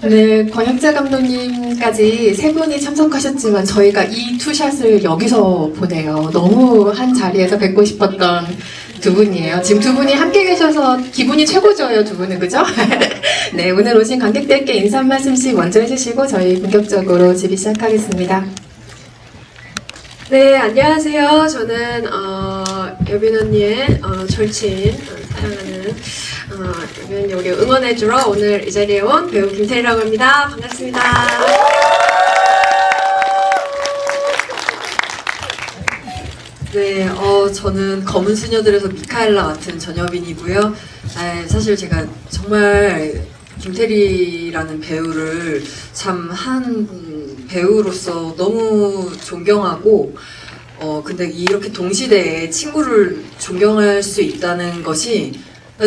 네, 권혁재 감독님까지 세 분이 참석하셨지만 저희가 이 투샷을 여기서 보네요. 너무 한 자리에서 뵙고 싶었던 두 분이에요. 지금 두 분이 함께 계셔서 기분이 최고죠, 두 분은, 그죠? 네, 오늘 오신 관객들께 인사 한 말씀씩 먼저 해주시고 저희 본격적으로 집이 시작하겠습니다. 네, 안녕하세요. 저는 여빈 언니의 절친, 사랑하는 여빈 언니 우리 응원해주러 오늘 이 자리에 온 배우 김태리라고 합니다. 반갑습니다. 네, 저는 검은 수녀들에서 미카엘라 맡은 전여빈이고요. 사실 제가 정말 김태리라는 배우를 참 한 배우로서 너무 존경하고 근데 이렇게 동시대에 친구를 존경할 수 있다는 것이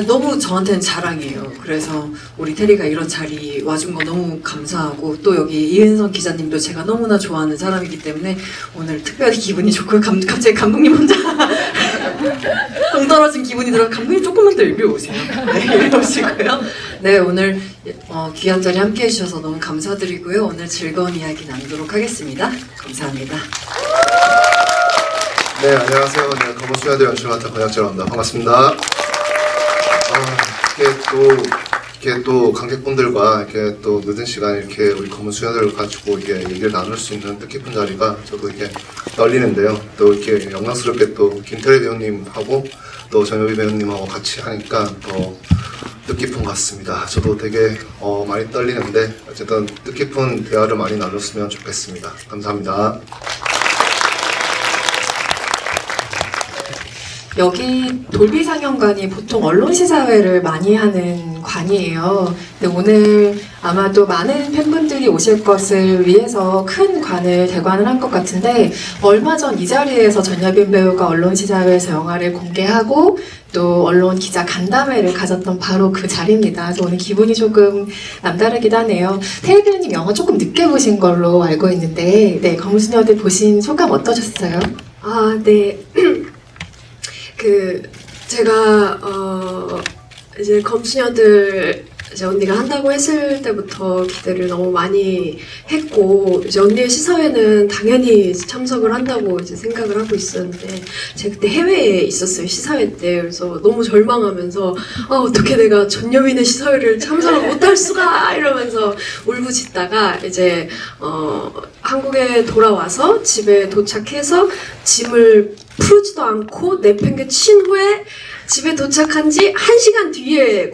너무 저한테는 자랑이에요. 그래서 우리 테리가 이런 자리 와준 거 너무 감사하고 또 여기 이은성 기자님도 제가 너무나 좋아하는 사람이기 때문에 오늘 특별히 기분이 좋고 갑자기 감독님 혼자 동떨어진 기분이 들어. 감독님 조금만 더 이리 오세요. 네, 이리 오시고요. 네, 오늘 귀한 자리 함께 해주셔서 너무 감사드리고요. 오늘 즐거운 이야기 나누도록 하겠습니다. 감사합니다. 네, 안녕하세요. 네, 검은 수녀들 연출 맡은 권혁재라고 합니다. 반갑습니다. 이렇게 또 관객분들과 이렇게 또 늦은 시간에 이렇게 우리 검은 수녀들을 가지고 이게 얘기를 나눌 수 있는 뜻깊은 자리가 저도 이렇게 떨리는데요. 또 이렇게 영광스럽게 또 김태리 배우님하고 또 전효비 배우님하고 같이 하니까 더 뜻깊은 것 같습니다. 저도 되게 많이 떨리는데 어쨌든 뜻깊은 대화를 많이 나눴으면 좋겠습니다. 감사합니다. 여기 돌비 상영관이 보통 언론 시사회를 많이 하는 관이에요. 근데 오늘 아마도 많은 팬분들이 오실 것을 위해서 큰 관을 대관을 한 것 같은데 얼마 전 이 자리에서 전여빈 배우가 언론 시사회에서 영화를 공개하고 또 언론 기자 간담회를 가졌던 바로 그 자리입니다. 그래서 오늘 기분이 조금 남다르기도 하네요. 태희 배우님 영화 조금 늦게 보신 걸로 알고 있는데 네, 검은 수녀들 보신 소감 어떠셨어요? 네. 제가 이제 검수녀들 이제 언니가 한다고 했을 때부터 기대를 너무 많이 했고 이제 언니의 시사회는 당연히 참석을 한다고 이제 생각을 하고 있었는데 제가 그때 해외에 있었어요, 시사회 때. 그래서 너무 절망하면서 어떻게 내가 전여빈의 시사회를 참석을 못할 수가 이러면서 울부짖다가 이제 한국에 돌아와서 집에 도착해서 짐을 풀지도 않고 내팽개친 후에 집에 도착한 지 1시간 뒤에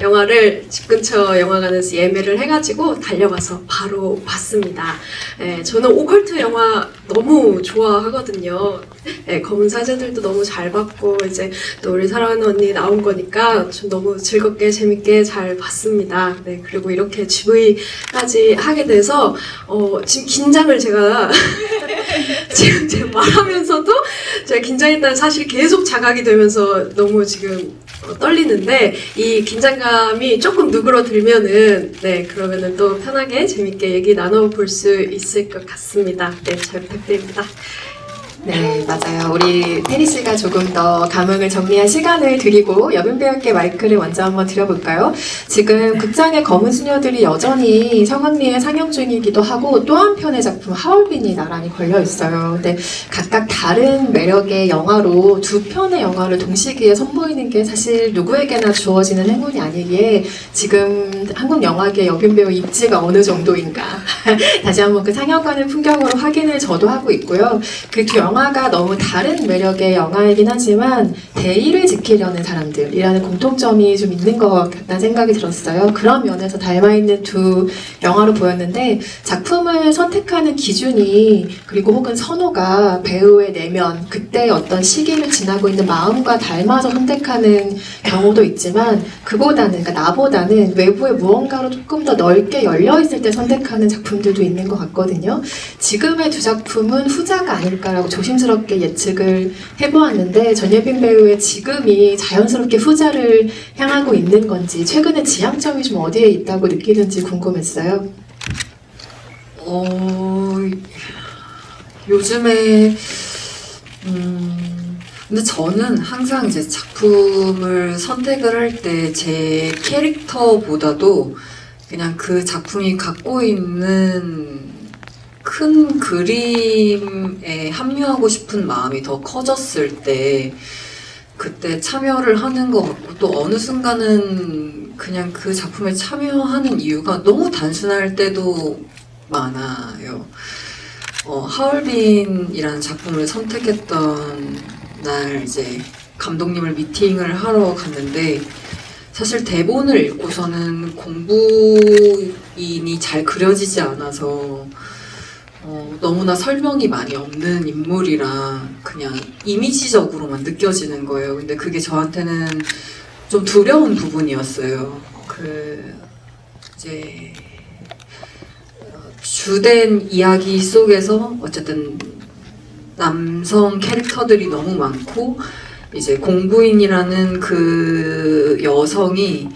영화를 집 근처 영화관에서 예매를 해가지고 달려가서 바로 봤습니다. 저는 오컬트 영화 너무 좋아하거든요. 검은 사제들도 너무 잘 봤고 이제 또 우리 사랑하는 언니 나온 거니까 좀 너무 즐겁게 재밌게 잘 봤습니다. 네, 그리고 이렇게 GV까지 하게 돼서 지금 긴장을 제가 지금 제가 말하면서도 제가 긴장했다는 사실 계속 자각이 되면서 너무 지금 떨리는데 이 긴장감이 조금 누그러들면은 그러면은 또 편하게 재밌게 얘기 나눠볼 수 있을 것 같습니다. 네, 잘 부탁드립니다. 네, 맞아요. 우리 테리 씨가 조금 더 감흥을 정리할 시간을 드리고 여빈 배우께 마이크를 먼저 한번 드려볼까요? 지금 극장의 검은 수녀들이 여전히 성황리에 상영 중이기도 하고 또 한 편의 작품 하얼빈이 나란히 걸려 있어요. 근데 각각 다른 매력의 영화로 두 편의 영화를 동시기에 선보이는 게 사실 누구에게나 주어지는 행운이 아니기에 지금 한국 영화계 여빈 배우 입지가 어느 정도인가 다시 한번 그 상영관의 풍경으로 확인을 저도 하고 있고요. 그 두 영화가 너무 다른 매력의 영화이긴 하지만 대의를 지키려는 사람들이라는 공통점이 좀 있는 것 같다는 생각이 들었어요. 그런 면에서 닮아있는 두 영화로 보였는데 작품을 선택하는 기준이 그리고 혹은 선호가 배우의 내면, 그때 어떤 시기를 지나고 있는 마음과 닮아서 선택하는 경우도 있지만 그보다는, 그러니까 나보다는 외부의 무언가로 조금 더 넓게 열려있을 때 선택하는 작품들도 있는 것 같거든요. 지금의 두 작품은 후자가 아닐까라고 조심스럽게 예측을 해보았는데 전예빈 배우의 지금이 자연스럽게 후자를 향하고 있는 건지 최근에 지향점이 좀 어디에 있다고 느끼는지 궁금했어요. 요즘에 근데 저는 항상 이제 작품을 선택을 할 때 제 캐릭터보다도 그냥 그 작품이 갖고 있는 큰 그림에 합류하고 싶은 마음이 더 커졌을 때 그때 참여를 하는 것 같고, 또 어느 순간은 그냥 그 작품에 참여하는 이유가 너무 단순할 때도 많아요. 하얼빈이라는 작품을 선택했던 날 이제 감독님을 미팅을 하러 갔는데, 사실 대본을 읽고서는 공부인이 잘 그려지지 않아서 너무나 설명이 많이 없는 인물이라 그냥 이미지적으로만 느껴지는 거예요. 근데 그게 저한테는 좀 두려운 부분이었어요. 이제 주된 이야기 속에서 어쨌든 남성 캐릭터들이 너무 많고, 이제 공부인이라는 그 여성이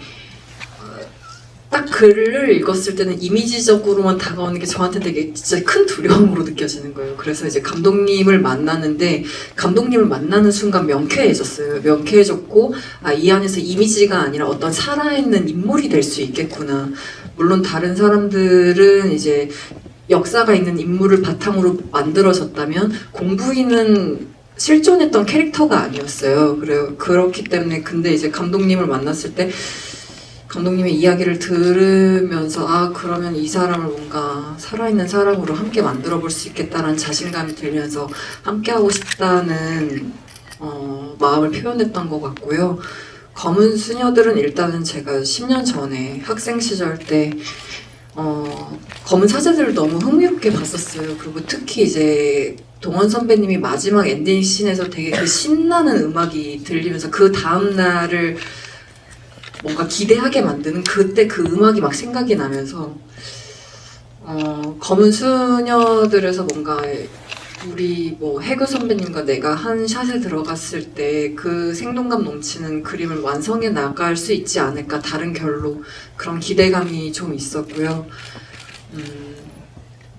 딱 글을 읽었을 때는 이미지적으로만 다가오는 게 저한테 되게 진짜 큰 두려움으로 느껴지는 거예요. 그래서 이제 감독님을 만나는데, 감독님을 만나는 순간 명쾌해졌어요. 명쾌해졌고, 이 안에서 이미지가 아니라 어떤 살아있는 인물이 될 수 있겠구나. 물론 다른 사람들은 이제 역사가 있는 인물을 바탕으로 만들어졌다면, 공부인은 실존했던 캐릭터가 아니었어요. 그렇기 때문에, 근데 이제 감독님을 만났을 때 감독님의 이야기를 들으면서 그러면 이 사람을 뭔가 살아있는 사람으로 함께 만들어 볼 수 있겠다라는 자신감이 들면서 함께 하고 싶다는 마음을 표현했던 것 같고요. 검은 수녀들은 일단은 제가 10년 전에 학생 시절 때 검은 사제들을 너무 흥미롭게 봤었어요. 그리고 특히 이제 동원 선배님이 마지막 엔딩 씬에서 되게 그 신나는 음악이 들리면서 그 다음 날을 뭔가 기대하게 만드는 그때 그 음악이 막 생각이 나면서 검은 수녀들에서 뭔가 우리 해그 선배님과 내가 한 샷에 들어갔을 때 그 생동감 넘치는 그림을 완성해 나갈 수 있지 않을까, 다른 결로 그런 기대감이 좀 있었고요.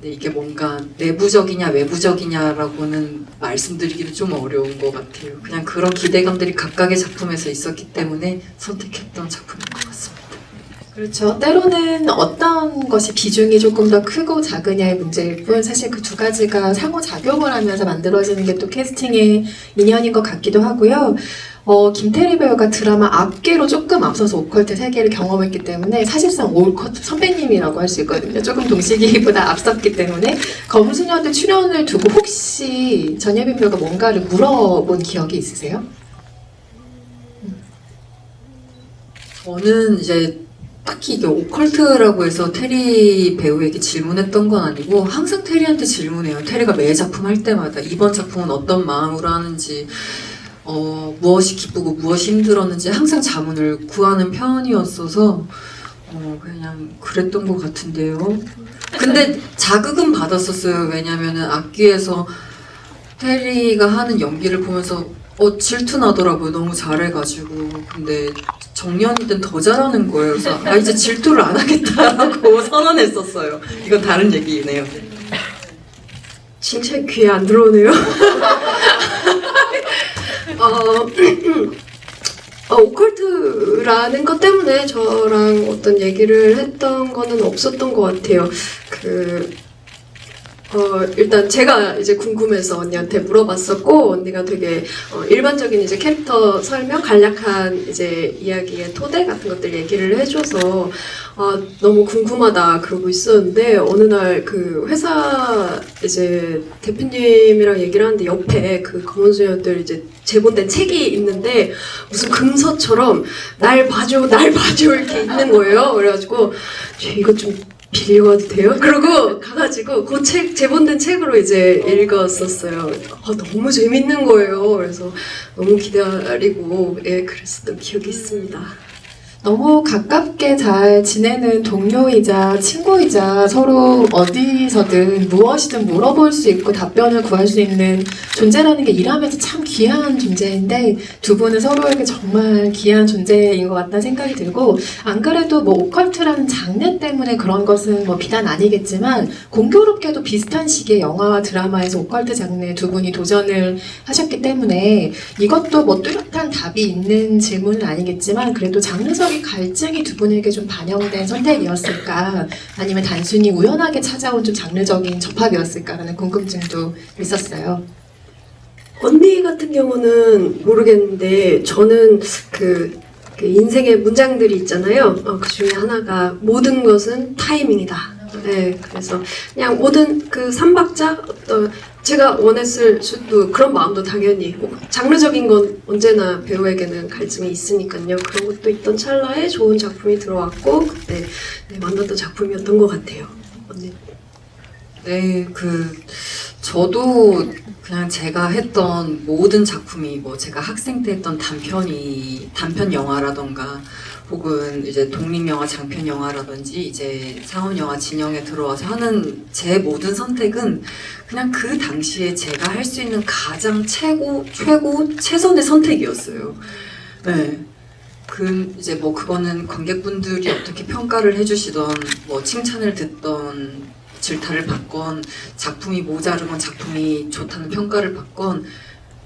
근데 이게 뭔가 내부적이냐 외부적이냐라고는 말씀드리기는 좀 어려운 것 같아요. 그냥 그런 기대감들이 각각의 작품에서 있었기 때문에 선택했던 작품인 것 같습니다. 그렇죠. 때로는 어떤 것이 비중이 조금 더 크고 작으냐의 문제일 뿐, 사실 그 두 가지가 상호작용을 하면서 만들어지는 게 또 캐스팅의 인연인 것 같기도 하고요. 김태리 배우가 드라마 앞뒤로 조금 앞서서 오컬트 세계를 경험했기 때문에 사실상 오컬트 선배님이라고 할 수 있거든요. 조금 동시기보다 앞섰기 때문에 검은 수녀들 출연을 두고 혹시 전예빈 배우가 뭔가를 물어본 기억이 있으세요? 저는 이제 딱히 이게 오컬트라고 해서 테리 배우에게 질문했던 건 아니고, 항상 테리한테 질문해요. 테리가 매 작품 할 때마다 이번 작품은 어떤 마음으로 하는지, 무엇이 기쁘고 무엇이 힘들었는지 항상 자문을 구하는 편이었어서 그냥 그랬던 것 같은데요. 근데 자극은 받았었어요. 왜냐면은 악기에서 테리가 하는 연기를 보면서 질투 나더라고요. 너무 잘해가지고. 근데 정년이든 더 잘하는 거예요. 그래서 이제 질투를 안 하겠다라고 선언했었어요. 이건 다른 얘기네요. 칭찬 귀에 안 들어오네요. 오컬트라는 것 때문에 저랑 어떤 얘기를 했던 거는 없었던 것 같아요. 일단 제가 이제 궁금해서 언니한테 물어봤었고, 언니가 되게 일반적인 이제 캐릭터 설명, 간략한 이제 이야기의 토대 같은 것들 얘기를 해줘서 너무 궁금하다 그러고 있었는데, 어느 날 그 회사 이제 대표님이랑 얘기를 하는데 옆에 그 검은 수녀들 이제 제본된 책이 있는데 무슨 금서처럼 날 봐줘 이렇게 있는 거예요. 그래가지고 이거 좀 빌려가도 돼요? 그러고 가가지고 그 책, 제본된 책으로 이제 읽었었어요. 너무 재밌는 거예요. 그래서 너무 기다리고 그랬었던 기억이 있습니다. 너무 가깝게 잘 지내는 동료이자 친구이자 서로 어디서든 무엇이든 물어볼 수 있고 답변을 구할 수 있는 존재라는 게 일하면서 참 귀한 존재인데 두 분은 서로에게 정말 귀한 존재인 것 같다는 생각이 들고 안 그래도 뭐 오컬트라는 장르 때문에 그런 것은 뭐 비단 아니겠지만 공교롭게도 비슷한 시기에 영화와 드라마에서 오컬트 장르에 두 분이 도전을 하셨기 때문에 이것도 뭐 뚜렷한 답이 있는 질문은 아니겠지만 그래도 장르적인 갈증이 두 분에게 좀 반영된 선택이었을까 아니면 단순히 우연하게 찾아온 좀 장르적인 접합이었을까라는 궁금증도 있었어요. 언니 같은 경우는 모르겠는데 저는 그 인생의 문장들이 있잖아요. 그 중에 하나가 모든 것은 타이밍이다. 네, 그래서 그냥 모든 그 삼박자 어떤 제가 원했을 수도 그런 마음도 당연히 장르적인 건 언제나 배우에게는 갈증이 있으니까요. 그런 것도 있던 찰나에 좋은 작품이 들어왔고 그때 만났던 작품이었던 것 같아요. 언니. 네, 저도 그냥 제가 했던 모든 작품이 뭐 제가 학생 때 했던 단편 영화라던가 혹은 이제 독립영화, 장편영화라든지 이제 상업영화 진영에 들어와서 하는 제 모든 선택은 그냥 그 당시에 제가 할 수 있는 가장 최고, 최선의 선택이었어요. 네. 이제 뭐 그거는 관객분들이 어떻게 평가를 해주시던 뭐 칭찬을 듣던 질타를 받건 작품이 모자르건 작품이 좋다는 평가를 받건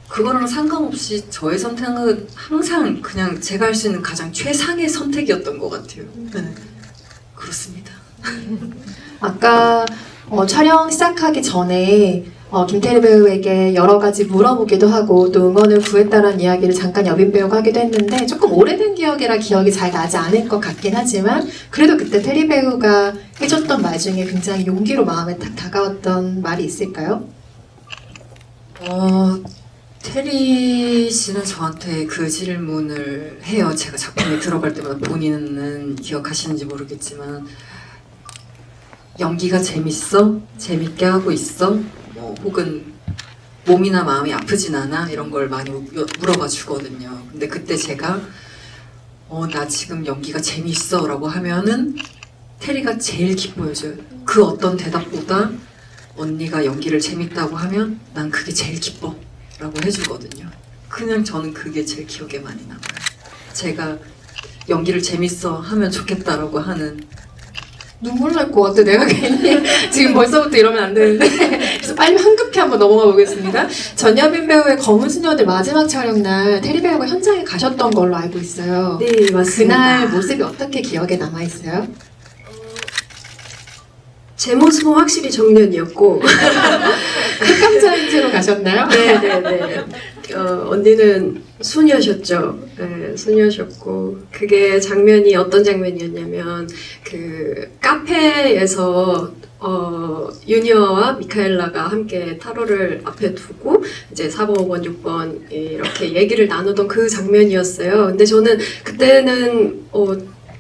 그거랑 상관없이 저의 선택은 항상 그냥 제가 할 수 있는 가장 최상의 선택이었던 것 같아요. 네, 그렇습니다. 아까 촬영 시작하기 전에 김태리 배우에게 여러 가지 물어보기도 하고 또 응원을 구했다라는 이야기를 잠깐 여빈 배우가 하기도 했는데 조금 오래된 기억이라 기억이 잘 나지 않을 것 같긴 하지만 그래도 그때 태리 배우가 해줬던 말 중에 굉장히 용기로 마음에 딱 다가왔던 말이 있을까요? 테리 씨는 저한테 그 질문을 해요. 제가 작품에 들어갈 때마다 본인은 기억하시는지 모르겠지만 연기가 재밌어? 재밌게 하고 있어? 뭐 혹은 몸이나 마음이 아프진 않아? 이런 걸 많이 물어봐 주거든요. 근데 그때 제가 나 지금 연기가 재밌어 라고 하면은 테리가 제일 기뻐해줘요. 그 어떤 대답보다 언니가 연기를 재밌다고 하면 난 그게 제일 기뻐 라고 해주거든요. 그냥 저는 그게 제일 기억에 많이 남아요. 제가 연기를 재밌어 하면 좋겠다라고 하는 눈물 날 것 같아. 내가 괜히 지금 벌써부터 이러면 안 되는데 그래서 빨리 황급히 한번 넘어가 보겠습니다. 전여빈 배우의 검은 수녀들 마지막 촬영 날 테리 배우가 현장에 가셨던 걸로 알고 있어요. 네, 맞습니다. 그날 모습이 어떻게 기억에 남아 있어요? 제 모습은 확실히 정년이었고 흑감자인 채로 가셨나요? 네네네. 언니는 소녀셨죠. 네, 소녀셨고 그게 장면이 어떤 장면이었냐면 그 카페에서 유니어와 미카엘라가 함께 타로를 앞에 두고 이제 4번, 5번, 6번 이렇게 얘기를 나누던 그 장면이었어요. 근데 저는 그때는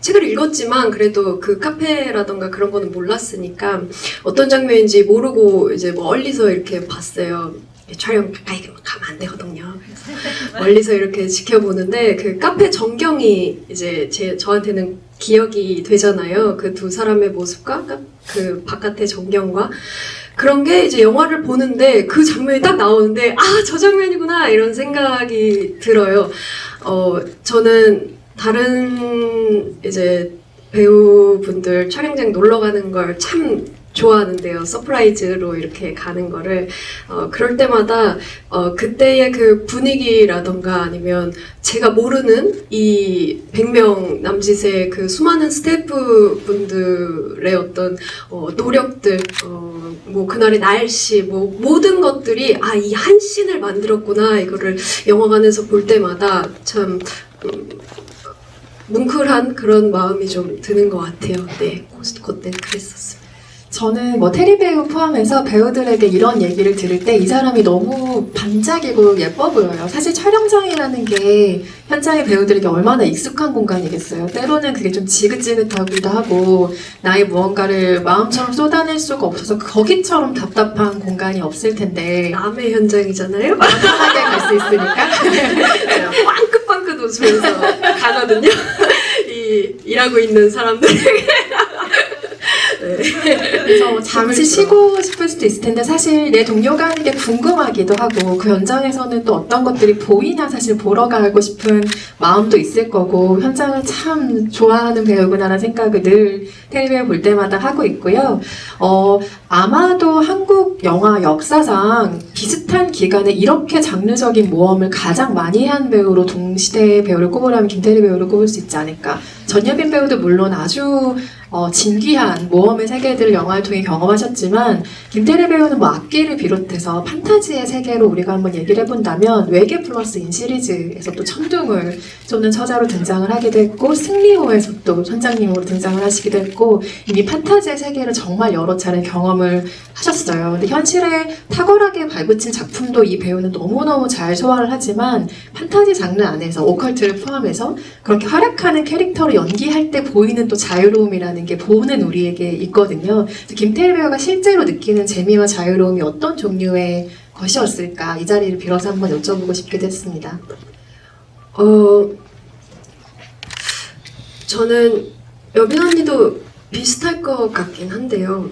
책을 읽었지만 그래도 그 카페라던가 그런 거는 몰랐으니까 어떤 장면인지 모르고 이제 멀리서 이렇게 봤어요. 촬영 가까이 가면 안 되거든요. 그래서 멀리서 이렇게 지켜보는데 그 카페 전경이 이제 저한테는 기억이 되잖아요. 그 두 사람의 모습과 그 바깥의 전경과 그런 게 이제 영화를 보는데 그 장면이 딱 나오는데 저 장면이구나 이런 생각이 들어요. 저는 다른 이제 배우분들 촬영장 놀러 가는 걸 참 좋아하는데요. 서프라이즈로 이렇게 가는 거를 그럴 때마다 그때의 그 분위기라던가 아니면 제가 모르는 이 100명 남짓의 그 수많은 스태프분들의 어떤 노력들 뭐 그날의 날씨 뭐 모든 것들이 이 한 씬을 만들었구나 이거를 영화관에서 볼 때마다 참 뭉클한 그런 마음이 좀 드는 것 같아요. 네, 그때 그랬었습니다. 저는 뭐 테리 배우 포함해서 배우들에게 이런 얘기를 들을 때 이 사람이 너무 반짝이고 예뻐 보여요. 사실 촬영장이라는 게 현장의 배우들에게 얼마나 익숙한 공간이겠어요. 때로는 그게 좀 지긋지긋하기도 하고 나의 무언가를 마음처럼 쏟아낼 수가 없어서 거기처럼 답답한 공간이 없을 텐데 남의 현장이잖아요. 편하게 갈 수 있으니까 빵긋빵긋 웃으면서 가거든요. 이 같이 일하고 있는 사람들에게 그래서 잠시 쉬고 싶을 수도 있을 텐데 사실 내 동료가 하는 게 궁금하기도 하고 그 현장에서는 또 어떤 것들이 보이나 사실 보러 가고 싶은 마음도 있을 거고 현장을 참 좋아하는 배우구나라는 생각을 늘 텔레비전 볼 때마다 하고 있고요. 아마도 한국 영화 역사상 비슷한 기간에 이렇게 장르적인 모험을 가장 많이 한 배우로 동시대 배우를 꼽으라면 김태리 배우를 꼽을 수 있지 않을까. 전여빈 배우도 물론 아주 진귀한 모험의 세계들을 영화를 통해 경험하셨지만 김태리 배우는 뭐 악기를 비롯해서 판타지의 세계로 우리가 한번 얘기를 해본다면 외계 플러스 인 시리즈에서 또 천둥을 쏘는 처자로 등장을 하기도 했고 승리호에서 또 선장님으로 등장을 하시기도 했고 이미 판타지의 세계를 정말 여러 차례 경험을 하셨어요. 근데 현실에 탁월하게 발붙인 작품도 이 배우는 너무너무 잘 소화를 하지만 판타지 장르 안에서 오컬트를 포함해서 그렇게 활약하는 캐릭터를 연기할 때 보이는 또 자유로움이라는 게 보는 우리에게 있거든요. 김태일 배우가 실제로 느끼는 재미와 자유로움이 어떤 종류의 것이었을까 이 자리를 빌어서 한번 여쭤보고 싶기도 했습니다. 저는 여빈 언니도 비슷할 것 같긴 한데요.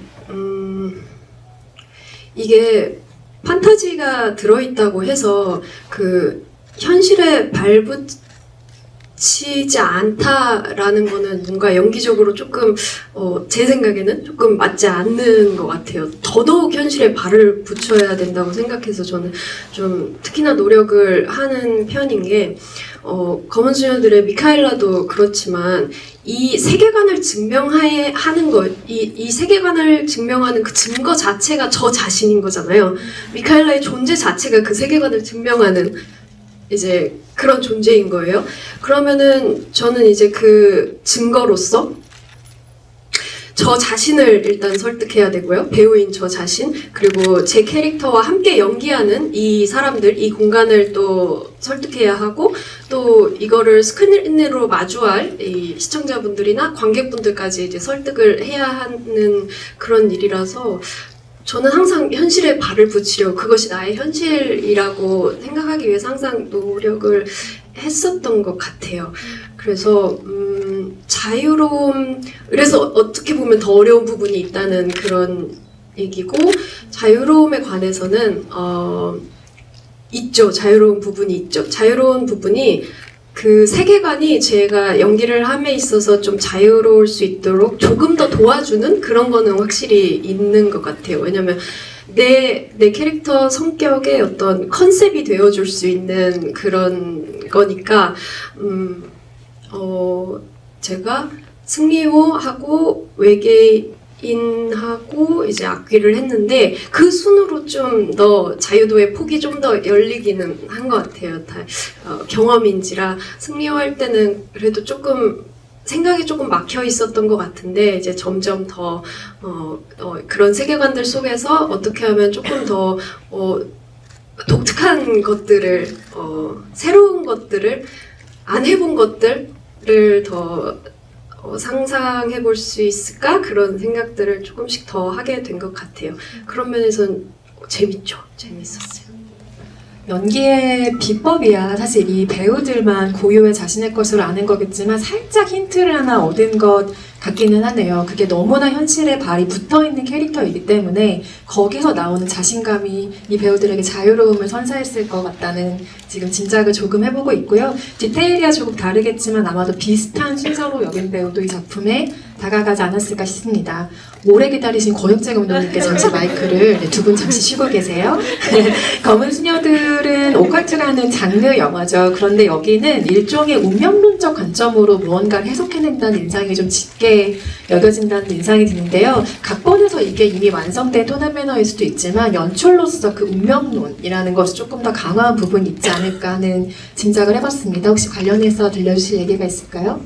이게 판타지가 들어있다고 해서 그 현실에 발붙이지 않다라는 거는 뭔가 연기적으로 조금 제 생각에는 조금 맞지 않는 것 같아요. 더더욱 현실에 발을 붙여야 된다고 생각해서 저는 좀 특히나 노력을 하는 편인 게 검은 수녀들의 미카엘라도 그렇지만 이 세계관을 증명하는 것, 이 세계관을 증명하는 그 증거 자체가 저 자신인 거잖아요. 미카엘라의 존재 자체가 그 세계관을 증명하는 이제 그런 존재인 거예요. 그러면은 저는 이제 그 증거로서 저 자신을 일단 설득해야 되고요. 배우인 저 자신, 그리고 제 캐릭터와 함께 연기하는 이 사람들, 이 공간을 또 설득해야 하고, 또 이거를 스크린으로 마주할 이 시청자분들이나 관객분들까지 이제 설득을 해야 하는 그런 일이라서 저는 항상 현실에 발을 붙이려고 그것이 나의 현실이라고 생각하기 위해서 항상 노력을 했었던 것 같아요. 그래서 자유로움, 그래서 어떻게 보면 더 어려운 부분이 있다는 그런 얘기고, 자유로움에 관해서는 있죠. 자유로운 부분이 있죠. 자유로운 부분이 그 세계관이 제가 연기를 함에 있어서 좀 자유로울 수 있도록 조금 더 도와주는 그런 거는 확실히 있는 것 같아요. 왜냐면 내 캐릭터 성격의 어떤 컨셉이 되어줄 수 있는 그런 거니까, 제가 승리호하고 외계인하고 이제 악귀를 했는데 그 순으로 좀 더 자유도의 폭이 좀 더 열리기는 한 것 같아요. 경험인지라 승리호 할 때는 그래도 조금 생각이 조금 막혀 있었던 것 같은데 이제 점점 더 그런 세계관들 속에서 어떻게 하면 조금 더 독특한 것들을 새로운 것들을 안 해본 것들을 더 상상해 볼 수 있을까? 그런 생각들을 조금씩 더 하게 된 것 같아요. 그런 면에서는 재밌죠. 재밌었어요. 연기의 비법이야 사실 이 배우들만 고유의 자신의 것으로 아는 거겠지만 살짝 힌트를 하나 얻은 것 같기는 하네요. 그게 너무나 현실에 발이 붙어있는 캐릭터이기 때문에 거기서 나오는 자신감이 이 배우들에게 자유로움을 선사했을 것 같다는 지금 짐작을 조금 해보고 있고요. 디테일이야 조금 다르겠지만 아마도 비슷한 순서로 여빈 배우도 이 작품에 다가가지 않았을까 싶습니다. 오래 기다리신 권혁재 감독님께 잠시 마이크를 두 분 잠시 쉬고 계세요. 검은 수녀들은 오컬트라는 장르 영화죠. 그런데 여기는 일종의 운명론적 관점으로 무언가를 해석해낸다는 인상이 좀 짙게 여겨진다는 인상이 드는데요. 각본에서 이게 이미 완성된 톤 앤 매너일 수도 있지만 연출로서 그 운명론이라는 것이 조금 더 강화한 부분이 있지 않을까 하는 짐작을 해봤습니다. 혹시 관련해서 들려주실 얘기가 있을까요?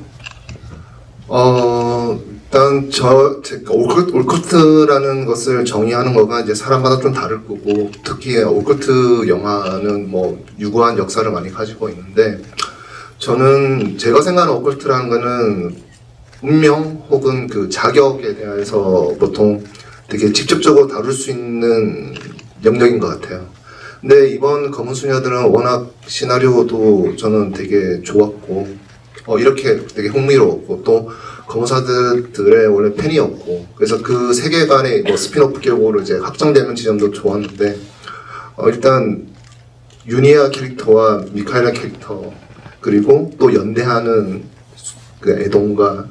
일단 제가 올커트라는 것을 정의하는 거가 이제 사람마다 좀 다를 거고, 특히 올커트 영화는 뭐 유구한 역사를 많이 가지고 있는데, 저는 제가 생각하는 오컬트라는 거는 운명 혹은 그 자격에 대해서 보통 되게 직접적으로 다룰 수 있는 영역인 것 같아요. 근데 이번 검은 수녀들은 워낙 시나리오도 저는 되게 좋았고, 이렇게 되게 흥미로웠고 또 검사들의 원래 팬이었고 그래서 그 세계관의 뭐 스피노프 계곡으로 이제 확장되는 지점도 좋았는데 일단 유니아 캐릭터와 미카엘라 캐릭터 그리고 또 연대하는 그 애동과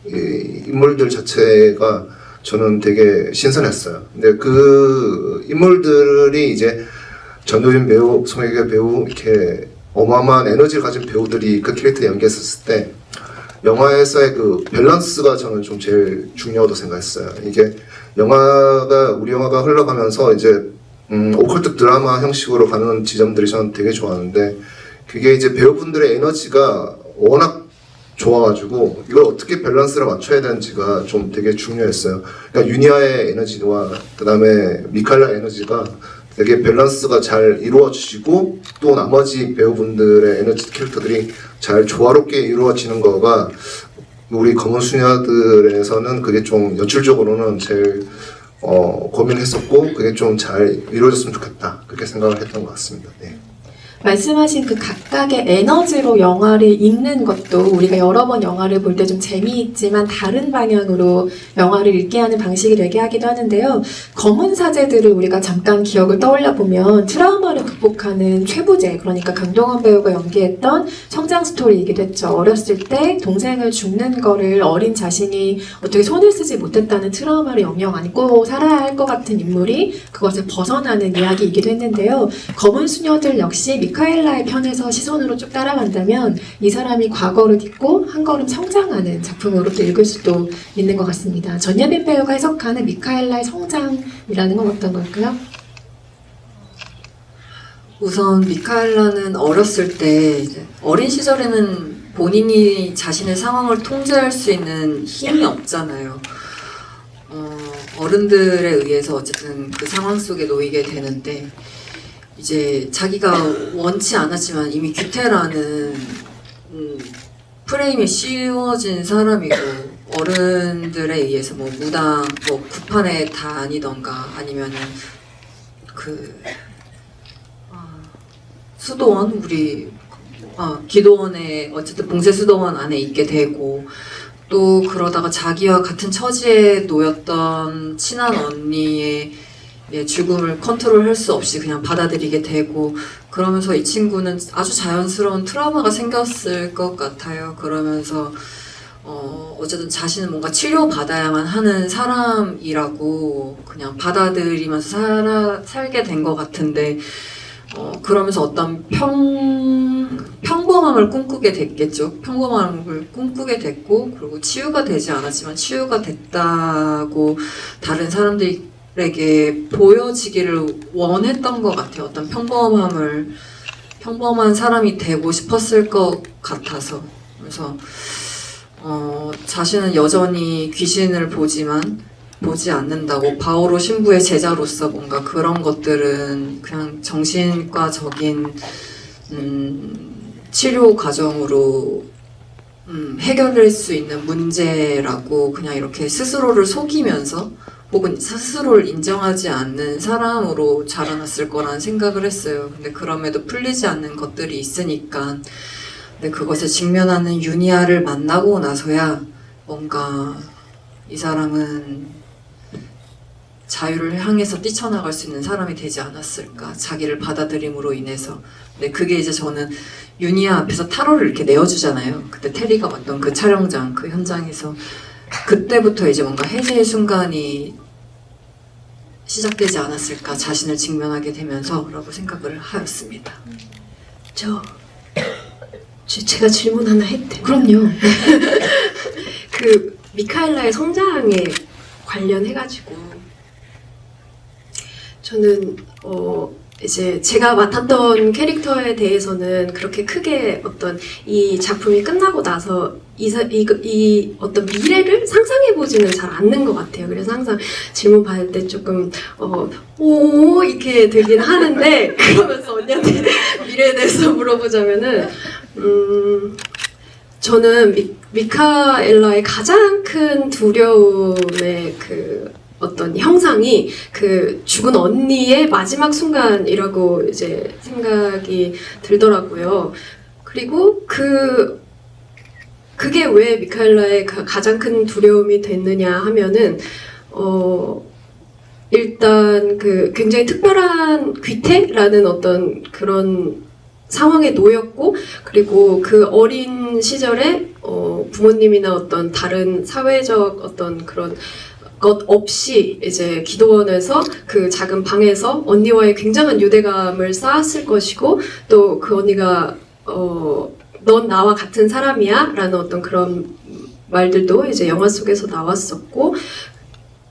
이 인물들 자체가 저는 되게 신선했어요. 근데 그 인물들이 이제 전도연 배우, 송혜교 배우 이렇게 어마어마한 에너지를 가진 배우들이 그 캐릭터 연기했었을 때 영화에서의 그 밸런스가 저는 좀 제일 중요하다고 생각했어요. 이게 우리 영화가 흘러가면서 이제 오컬트 드라마 형식으로 가는 지점들이 저는 되게 좋아하는데 그게 이제 배우분들의 에너지가 워낙 좋아가지고 이걸 어떻게 밸런스를 맞춰야 되는지가 좀 되게 중요했어요. 그러니까 유니아의 에너지와 그 다음에 미칼라 에너지가 되게 밸런스가 잘 이루어지고 또 나머지 배우분들의 에너지 캐릭터들이 잘 조화롭게 이루어지는 거가 우리 검은 수녀들에서는 그게 좀 연출적으로는 제일 고민했었고 그게 좀 잘 이루어졌으면 좋겠다 그렇게 생각을 했던 것 같습니다. 네. 말씀하신 그 각각의 에너지로 영화를 읽는 것도 우리가 여러 번 영화를 볼 때 좀 재미있지만 다른 방향으로 영화를 읽게 하는 방식이 되게 하기도 하는데요. 검은 사제들을 우리가 잠깐 기억을 떠올려 보면 트라우마를 극복하는 최부재, 그러니까 강동원 배우가 연기했던 성장 스토리이기도 했죠. 어렸을 때 동생을 죽는 거를 어린 자신이 어떻게 손을 쓰지 못했다는 트라우마를 영영 안고 살아야 할 것 같은 인물이 그것을 벗어나는 이야기이기도 했는데요. 검은 수녀들 역시 미카엘라의 편에서 시선으로 쭉 따라간다면 이 사람이 과거를 딛고 한 걸음 성장하는 작품으로 또 읽을 수도 있는 것 같습니다. 전예빈 배우가 해석하는 미카엘라의 성장이라는 건 어떤 걸까요? 우선 미카엘라는 어렸을 때 이제 어린 시절에는 본인이 자신의 상황을 통제할 수 있는 힘이 없잖아요. 어른들에 의해서 어쨌든 그 상황 속에 놓이게 되는데 이제 자기가 원치 않았지만 이미 규태라는 프레임에 씌워진 사람이고 어른들에 의해서 뭐 무당, 뭐 구판에 다니던가 아니면은 수도원 기도원에 어쨌든 봉쇄 수도원 안에 있게 되고 또 그러다가 자기와 같은 처지에 놓였던 친한 언니의 죽음을 컨트롤할 수 없이 그냥 받아들이게 되고 그러면서 이 친구는 아주 자연스러운 트라우마가 생겼을 것 같아요. 그러면서 어쨌든 자신은 뭔가 치료받아야만 하는 사람이라고 그냥 받아들이면서 살게 된 것 같은데 그러면서 어떤 평범함을 꿈꾸게 됐겠죠. 평범함을 꿈꾸게 됐고 그리고 치유가 되지 않았지만 치유가 됐다고 다른 사람들에게 보여지기를 원했던 것 같아요. 어떤 평범한 사람이 되고 싶었을 것 같아서 그래서 자신은 여전히 귀신을 보지 않는다고 바오로 신부의 제자로서 뭔가 그런 것들은 그냥 정신과적인 치료 과정으로 해결될 수 있는 문제라고 그냥 이렇게 스스로를 속이면서 혹은 스스로를 인정하지 않는 사람으로 자라났을 거라는 생각을 했어요. 근데 그럼에도 풀리지 않는 것들이 있으니까 근데 그것에 직면하는 유니아를 만나고 나서야 뭔가 이 사람은 자유를 향해서 뛰쳐나갈 수 있는 사람이 되지 않았을까. 자기를 받아들임으로 인해서. 근데 그게 이제 저는 유니아 앞에서 타로를 이렇게 내어주잖아요. 그때 테리가 왔던 그 촬영장, 그 현장에서 그때부터 이제 뭔가 해제의 순간이 시작되지 않았을까. 자신을 직면하게 되면서 라고 생각을 하였습니다. 제가 질문 하나 해도 돼요? 그럼요. 그 미카엘라의 성장에 관련해가지고 저는 이제 제가 맡았던 캐릭터에 대해서는 그렇게 크게 어떤 이 작품이 끝나고 나서 이 어떤 미래를 상상해보지는 잘 않는 것 같아요. 그래서 항상 질문 받을 때 조금 오 이렇게 되긴 하는데 그러면서 언니한테 미래에 대해서 물어보자면은 저는 미카엘라의 가장 큰 두려움의 그 어떤 형상이 그 죽은 언니의 마지막 순간이라고 이제 생각이 들더라고요. 그리고 그 그게 왜 미카엘라의 가장 큰 두려움이 됐느냐 하면은 일단 그 굉장히 특별한 귀태라는 어떤 그런 상황에 놓였고, 그리고 그 어린 시절에 부모님이나 어떤 다른 사회적 어떤 그런 것 없이 이제 기도원에서 그 작은 방에서 언니와의 굉장한 유대감을 쌓았을 것이고, 또 그 언니가 넌 나와 같은 사람이야 라는 어떤 그런 말들도 이제 영화 속에서 나왔었고,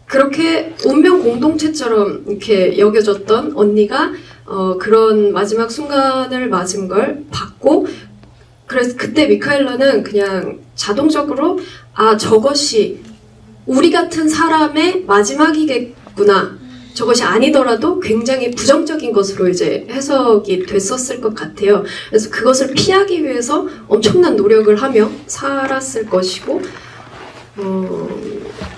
그렇게 운명 공동체처럼 이렇게 여겨졌던 언니가 그런 마지막 순간을 맞은 걸 봤고, 그래서 그때 미카엘라는 그냥 자동적으로 저것이 우리 같은 사람의 마지막이겠구나, 저것이 아니더라도 굉장히 부정적인 것으로 이제 해석이 됐었을 것 같아요. 그래서 그것을 피하기 위해서 엄청난 노력을 하며 살았을 것이고,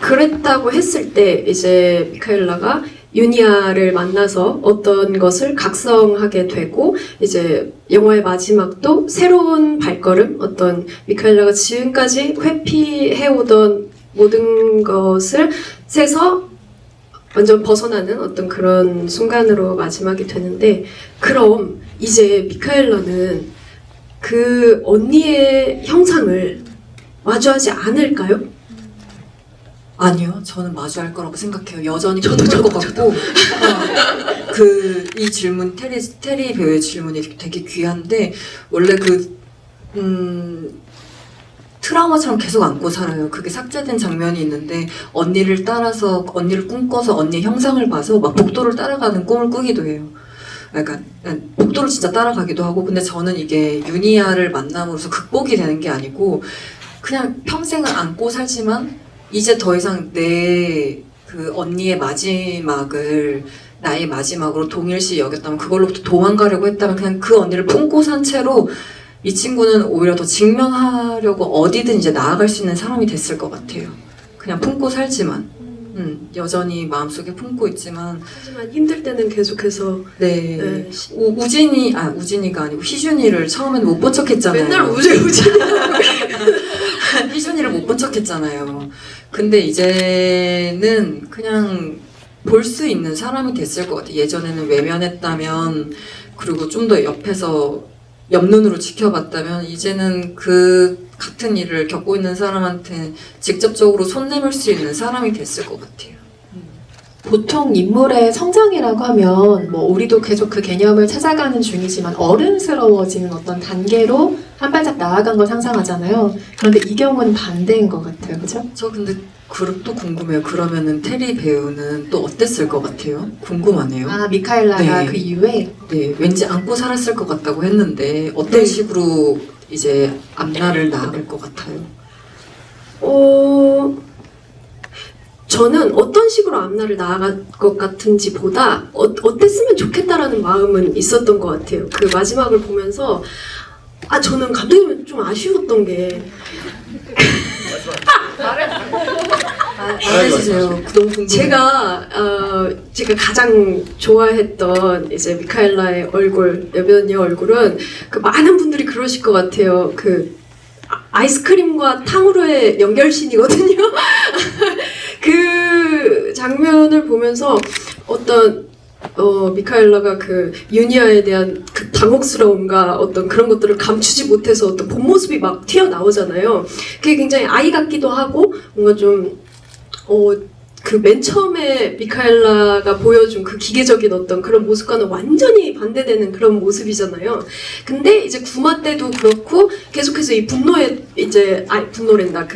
그랬다고 했을 때 이제 미카엘라가 유니아를 만나서 어떤 것을 각성하게 되고, 이제 영화의 마지막도 새로운 발걸음, 어떤 미카엘라가 지금까지 회피해오던 모든 것을 세서 완전 벗어나는 어떤 그런 순간으로 마지막이 되는데, 그럼 이제 미카엘라는 그 언니의 형상을 마주하지 않을까요? 아니요, 저는 마주할 거라고 생각해요. 여전히 꿈꿀 것 같고, 그 이 질문 테리 배우의 질문이 되게 귀한데, 원래 트라우마처럼 계속 안고 살아요. 그게 삭제된 장면이 있는데, 언니를 꿈꿔서 언니의 형상을 봐서 막 복도를 따라가는 꿈을 꾸기도 해요. 그러니까 복도를 진짜 따라가기도 하고. 근데 저는 이게 유니아를 만남으로써 극복이 되는 게 아니고, 그냥 평생을 안고 살지만 이제 더 이상 내 그 언니의 마지막을 나의 마지막으로 동일시 여겼다면, 그걸로부터 도망가려고 했다면 그냥 그 언니를 품고 산 채로 이 친구는 오히려 더 직면하려고 어디든 이제 나아갈 수 있는 사람이 됐을 것 같아요. 그냥 품고 살지만, 여전히 마음속에 품고 있지만, 하지만 힘들 때는 계속해서 네. 우진이가 아니고 희준이를 처음에는 못 본 척했잖아요. 맨날 우지 희준이를 못 본 척했잖아요. 근데 이제는 그냥 볼 수 있는 사람이 됐을 것 같아요. 예전에는 외면했다면, 그리고 좀 더 옆에서 옆눈으로 지켜봤다면, 이제는 그 같은 일을 겪고 있는 사람한테 직접적으로 손 내밀 수 있는 사람이 됐을 것 같아요. 보통 인물의 성장이라고 하면 뭐 우리도 계속 그 개념을 찾아가는 중이지만 어른스러워지는 어떤 단계로 한 발짝 나아간 걸 상상하잖아요. 그런데 이 경우는 반대인 것 같아요. 그죠? 저 근데 또 궁금해요. 그러면은 테리 배우는 또 어땠을 것 같아요? 궁금하네요. 미카엘라가 네. 그 이후에 네, 왠지 안고 살았을 것 같다고 했는데 어떤 네. 식으로 이제 앞날을 나아갈 것 같아요? 저는 어떤 식으로 앞날을 나아갈 것 같은지 보다 어땠으면 좋겠다라는 마음은 있었던 것 같아요. 그 마지막을 보면서 저는 감독님은 좀 아쉬웠던 게 말해주세요. 너무 궁금해요. 제가 가장 좋아했던 이제 미카엘라의 얼굴, 여배우의 얼굴은 그 많은 분들이 그러실 것 같아요. 그 아이스크림과 탕후루의 연결신이거든요. 그 장면을 보면서 어떤 미카엘라가 그 유니아에 대한 그 당혹스러움과 어떤 그런 것들을 감추지 못해서 어떤 본 모습이 막 튀어나오잖아요. 그게 굉장히 아이 같기도 하고 뭔가 좀 그 맨 처음에 미카엘라가 보여준 그 기계적인 어떤 그런 모습과는 완전히 반대되는 그런 모습이잖아요. 근데 이제 구마 때도 그렇고 계속해서 이 분노에 이제 분노랜다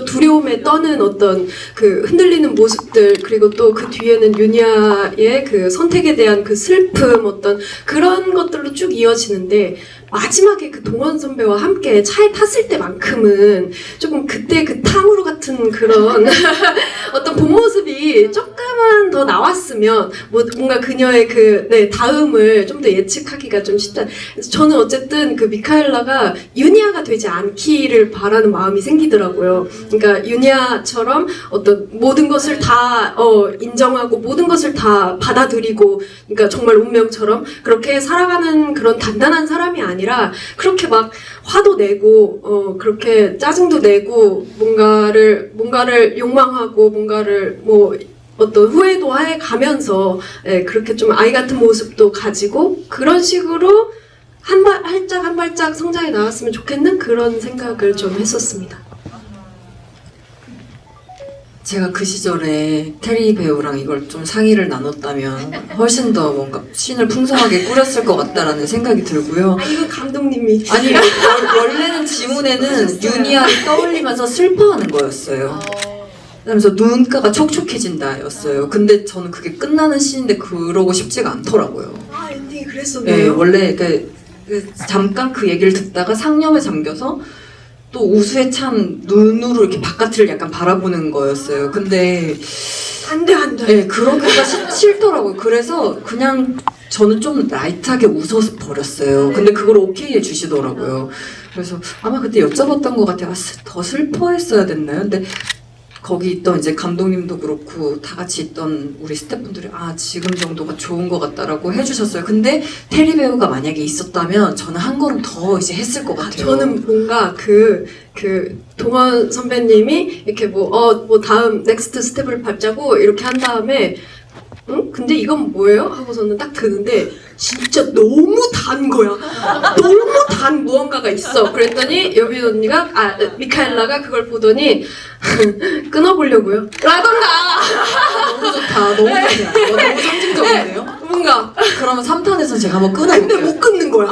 두려움에 떠는 어떤 그 흔들리는 모습들, 그리고 또 그 뒤에는 유니아의 그 선택에 대한 그 슬픔, 어떤 그런 것들로 쭉 이어지는데, 마지막에 그 동원 선배와 함께 차에 탔을 때만큼은 조금 그때 그 탕후루 같은 그런 어떤 본 모습이 조금은 조금만 더 나왔으면 뭔가 그녀의 다음을 좀 더 예측하기가 좀 쉽다. 그래서 저는 어쨌든 그 미카엘라가 유니아가 되지 않기를 바라는 마음이 생기더라고요. 그러니까 유니아처럼 어떤 모든 것을 다 인정하고 모든 것을 다 받아들이고, 그러니까 정말 운명처럼 그렇게 살아가는 그런 단단한 사람이 아니라 그렇게 막 화도 내고 그렇게 짜증도 내고 뭔가를 욕망하고 뭔가를 어떤 후회도 해 가면서 그렇게 좀 아이 같은 모습도 가지고 그런 식으로 한 발짝 성장해 나갔으면 좋겠는 그런 생각을 좀 했었습니다. 제가 그 시절에 테리 배우랑 이걸 좀 상의를 나눴다면 훨씬 더 뭔가 씬을 풍성하게 꾸렸을 것 같다라는 생각이 들고요. 이거 감독님이 아니 원래는 지문에는 유니아를 떠올리면서 슬퍼하는 거였어요. 그러면서 눈가가 촉촉해진다였어요. 근데 저는 그게 끝나는 씬인데 그러고 싶지가 않더라고요. 엔딩이 네, 그랬었네요. 원래 잠깐 그 얘기를 듣다가 상념에 잠겨서 또 우수에 찬 눈으로 이렇게 바깥을 약간 바라보는 거였어요. 근데 안돼. 네, 그러기가 싫더라고요. 그래서 그냥 저는 좀 라이트하게 웃어서 버렸어요. 근데 그걸 오케이 해주시더라고요. 그래서 아마 그때 여쭤봤던 것 같아요. 더 슬퍼했어야 됐나요? 근데 거기 있던 이제 감독님도 그렇고 다 같이 있던 우리 스태프분들이 지금 정도가 좋은 것 같다라고 해주셨어요. 근데 테리 배우가 만약에 있었다면 저는 한 걸음 더 이제 했을 것 같아요. 저는 뭔가 그 동원 선배님이 이렇게 다음 넥스트 스텝을 밟자고 이렇게 한 다음에 응? 근데 이건 뭐예요? 하고서는 딱 드는데 진짜 너무 단 거야. 너무 단 무언가가 있어. 그랬더니 여빈 언니가 미카엘라가 그걸 보더니 끊어보려고요. 라던가. 너무 좋다. 너무 좋다. 너무 상징적인데요? 뭔가 그러면 3탄에서 제가 한번 끊어볼게요. 근데 못 끊는 거야.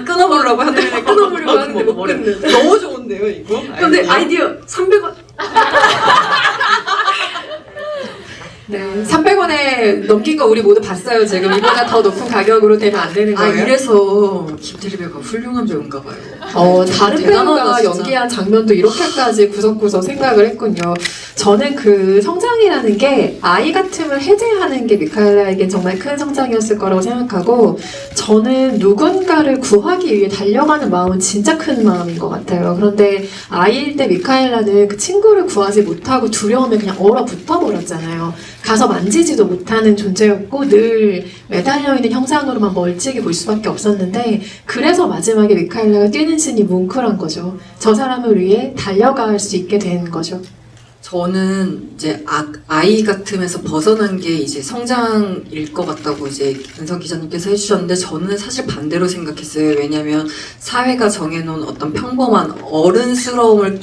끊어보려고 하는데 끊어보려고 하는데 못 끊는. 너무 좋은데요, 이거? 근데 아이디어 300원. 네, 300원에 넘긴 거 우리 모두 봤어요. 지금 이보다 더 높은 가격으로 되면 안 되는 거예요. 이래서 김태리 배우가 훌륭한 배우인가 봐요. 다른 대단하다, 배우가 진짜. 연기한 장면도 이렇게까지 구석구석 생각을 했군요. 저는 그 성장이라는 게 아이 같음을 해제하는 게 미카엘라에게 정말 큰 성장이었을 거라고 생각하고, 저는 누군가를 구하기 위해 달려가는 마음은 진짜 큰 마음인 것 같아요. 그런데 아이일 때 미카엘라는 그 친구를 구하지 못하고 두려움에 그냥 얼어붙어 버렸잖아요. 가서 만지지도 못하는 존재였고 늘 매달려 있는 형상으로만 멀찍이 볼 수밖에 없었는데, 그래서 마지막에 미카엘라가 뛰는 씬이 뭉클한 거죠. 저 사람을 위해 달려갈 수 있게 된 거죠. 저는 이제 아이 같음에서 벗어난 게 이제 성장일 것 같다고 이제 은성 기자님께서 해주셨는데, 저는 사실 반대로 생각했어요. 왜냐면 사회가 정해놓은 어떤 평범한 어른스러움을